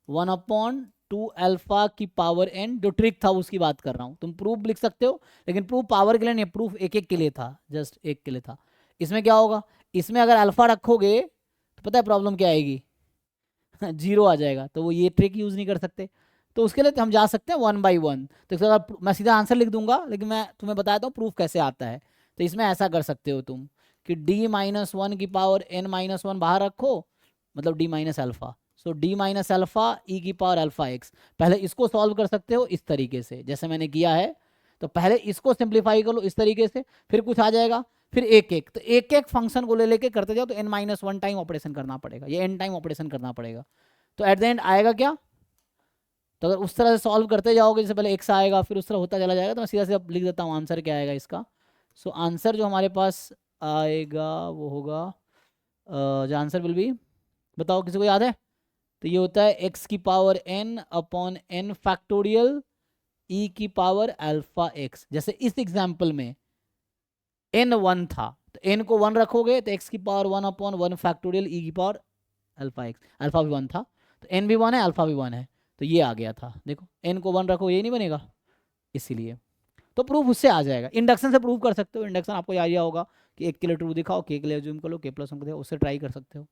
1/2 अल्फा की पावर n। जो ट्रिक था उसकी बात कर रहा हूँ, तुम प्रूफ लिख सकते हो, लेकिन प्रूफ पावर के लिए नहीं, प्रूफ एक एक के लिए था, जस्ट एक के लिए था। इसमें क्या होगा, इसमें अगर अल्फा रखोगे तो पता है प्रॉब्लम क्या आएगी, 0 आ जाएगा, तो वो ये ट्रिक यूज़ नहीं कर सकते। तो उसके लिए तो हम जा सकते हैं 1/1। तो इसका अगर मैं सीधा आंसर लिख दूंगा, लेकिन मैं तुम्हें बताता हूँ प्रूफ कैसे आता है। तो इसमें ऐसा कर सकते हो तुम कि d माइनस 1 की पावर n माइनस 1 बाहर रखो, मतलब d माइनस अल्फा। सो d माइनस अल्फा ई की पावर अल्फा x। पहले इसको सॉल्व कर सकते हो इस तरीके से जैसे मैंने किया है, तो पहले इसको सिंप्लीफाई कर लो इस तरीके से, फिर कुछ आ जाएगा, फिर एक एक, तो एक एक फंक्शन को ले लेके करते जाओ, तो n-1 टाइम ऑपरेशन करना पड़ेगा, ये n टाइम ऑपरेशन करना पड़ेगा। तो एट द एंड आएगा क्या, तो अगर उस तरह से सॉल्व करते जाओगे, जैसे पहले x आएगा फिर उस तरह होता चला जाएगा, तो मैं सीधा सीधा लिख देता हूँ आंसर क्या आएगा इसका। सो आंसर जो हमारे पास आएगा वो होगा, जो आंसर विल बी, बताओ किसी को याद है, तो ये होता है x की power n upon n factorial e की पावर अल्फा x। जैसे इस एग्जाम्पल में n 1 था, तो n को 1 रखोगे तो x की पावर 1/1 फैक्टोरियल e की पावर अल्फा x। अल्फा भी 1 था, तो n भी 1 है, अल्फा भी 1 है, तो ये आ गया था। देखो n को 1 रखो, ये नहीं बनेगा, इसीलिए तो प्रूफ उससे आ जाएगा। इंडक्शन से प्रूफ कर सकते हो, इंडक्शन आपको आइडिया होगा कि एक के लिए ट्रू दिखाओ, के लिए ज्यूम कर लो, के प्लस 1 को दिखाओ, उससे ट्राई कर सकते हो।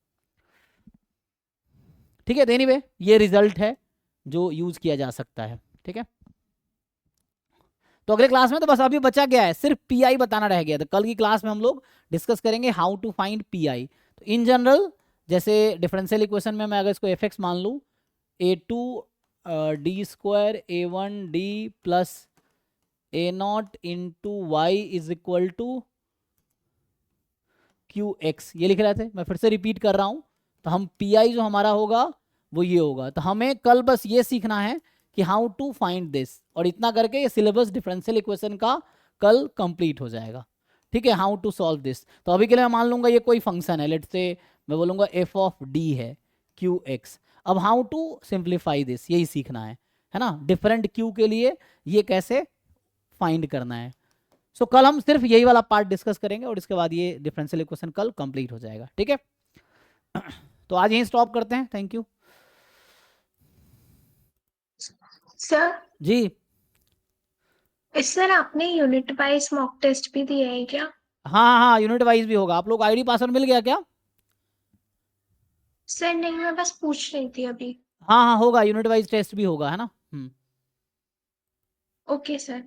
ठीक है, तो एनीवे ये रिजल्ट है जो यूज किया जा सकता है, ठीक है। तो अगले क्लास में तो बस अभी बचा गया है, सिर्फ पीआई बताना रह गया। तो कल की क्लास में हम लोग डिस्कस करेंगे हाउ टू फाइंड पीआई। तो इन जनरल जैसे डिफरेंशियल इक्वेशन में मैं अगर इसको एफ एक्स मान लूँ, a2 d² a1d plus a0 into Y is equal to qx, ये लिख रहे थे, मैं फिर से रिपीट कर रहा हूँ। तो हम पीआई जो हमारा होगा वो ये होगा। तो हमें कल बस ये सीखना है कि हाउ टू फाइंड दिस, और इतना करके ये सिलेबस डिफरेंशियल इक्वेशन का कल कंप्लीट हो जाएगा। ठीक है, हाउ टू सॉल्व दिस। तो अभी के लिए मैं मान लूंगा ये कोई फंक्शन है, लेट्स से मैं बोलूंगा एफ ऑफ डी है qx। अब हाउ टू सिंप्लीफाई दिस, यही सीखना है ना, डिफरेंट क्यू के लिए ये कैसे फाइंड करना है। सो कल हम सिर्फ यही वाला पार्ट डिस्कस करेंगे, और इसके बाद ये डिफरेंशियल इक्वेशन कल कंप्लीट हो जाएगा, ठीक है। तो आज यहीं स्टॉप करते हैं, thank you. Sir ji sir आपने यूनिट वाइज मॉक टेस्ट भी दिया है क्या? हाँ हाँ, यूनिट वाइज भी होगा। आप लोग आईडी पासवर्ड मिल गया क्या? सर नहीं, मैं बस पूछ रही थी अभी। हाँ हाँ होगा, यूनिट वाइज टेस्ट भी होगा, है ना। Okay sir.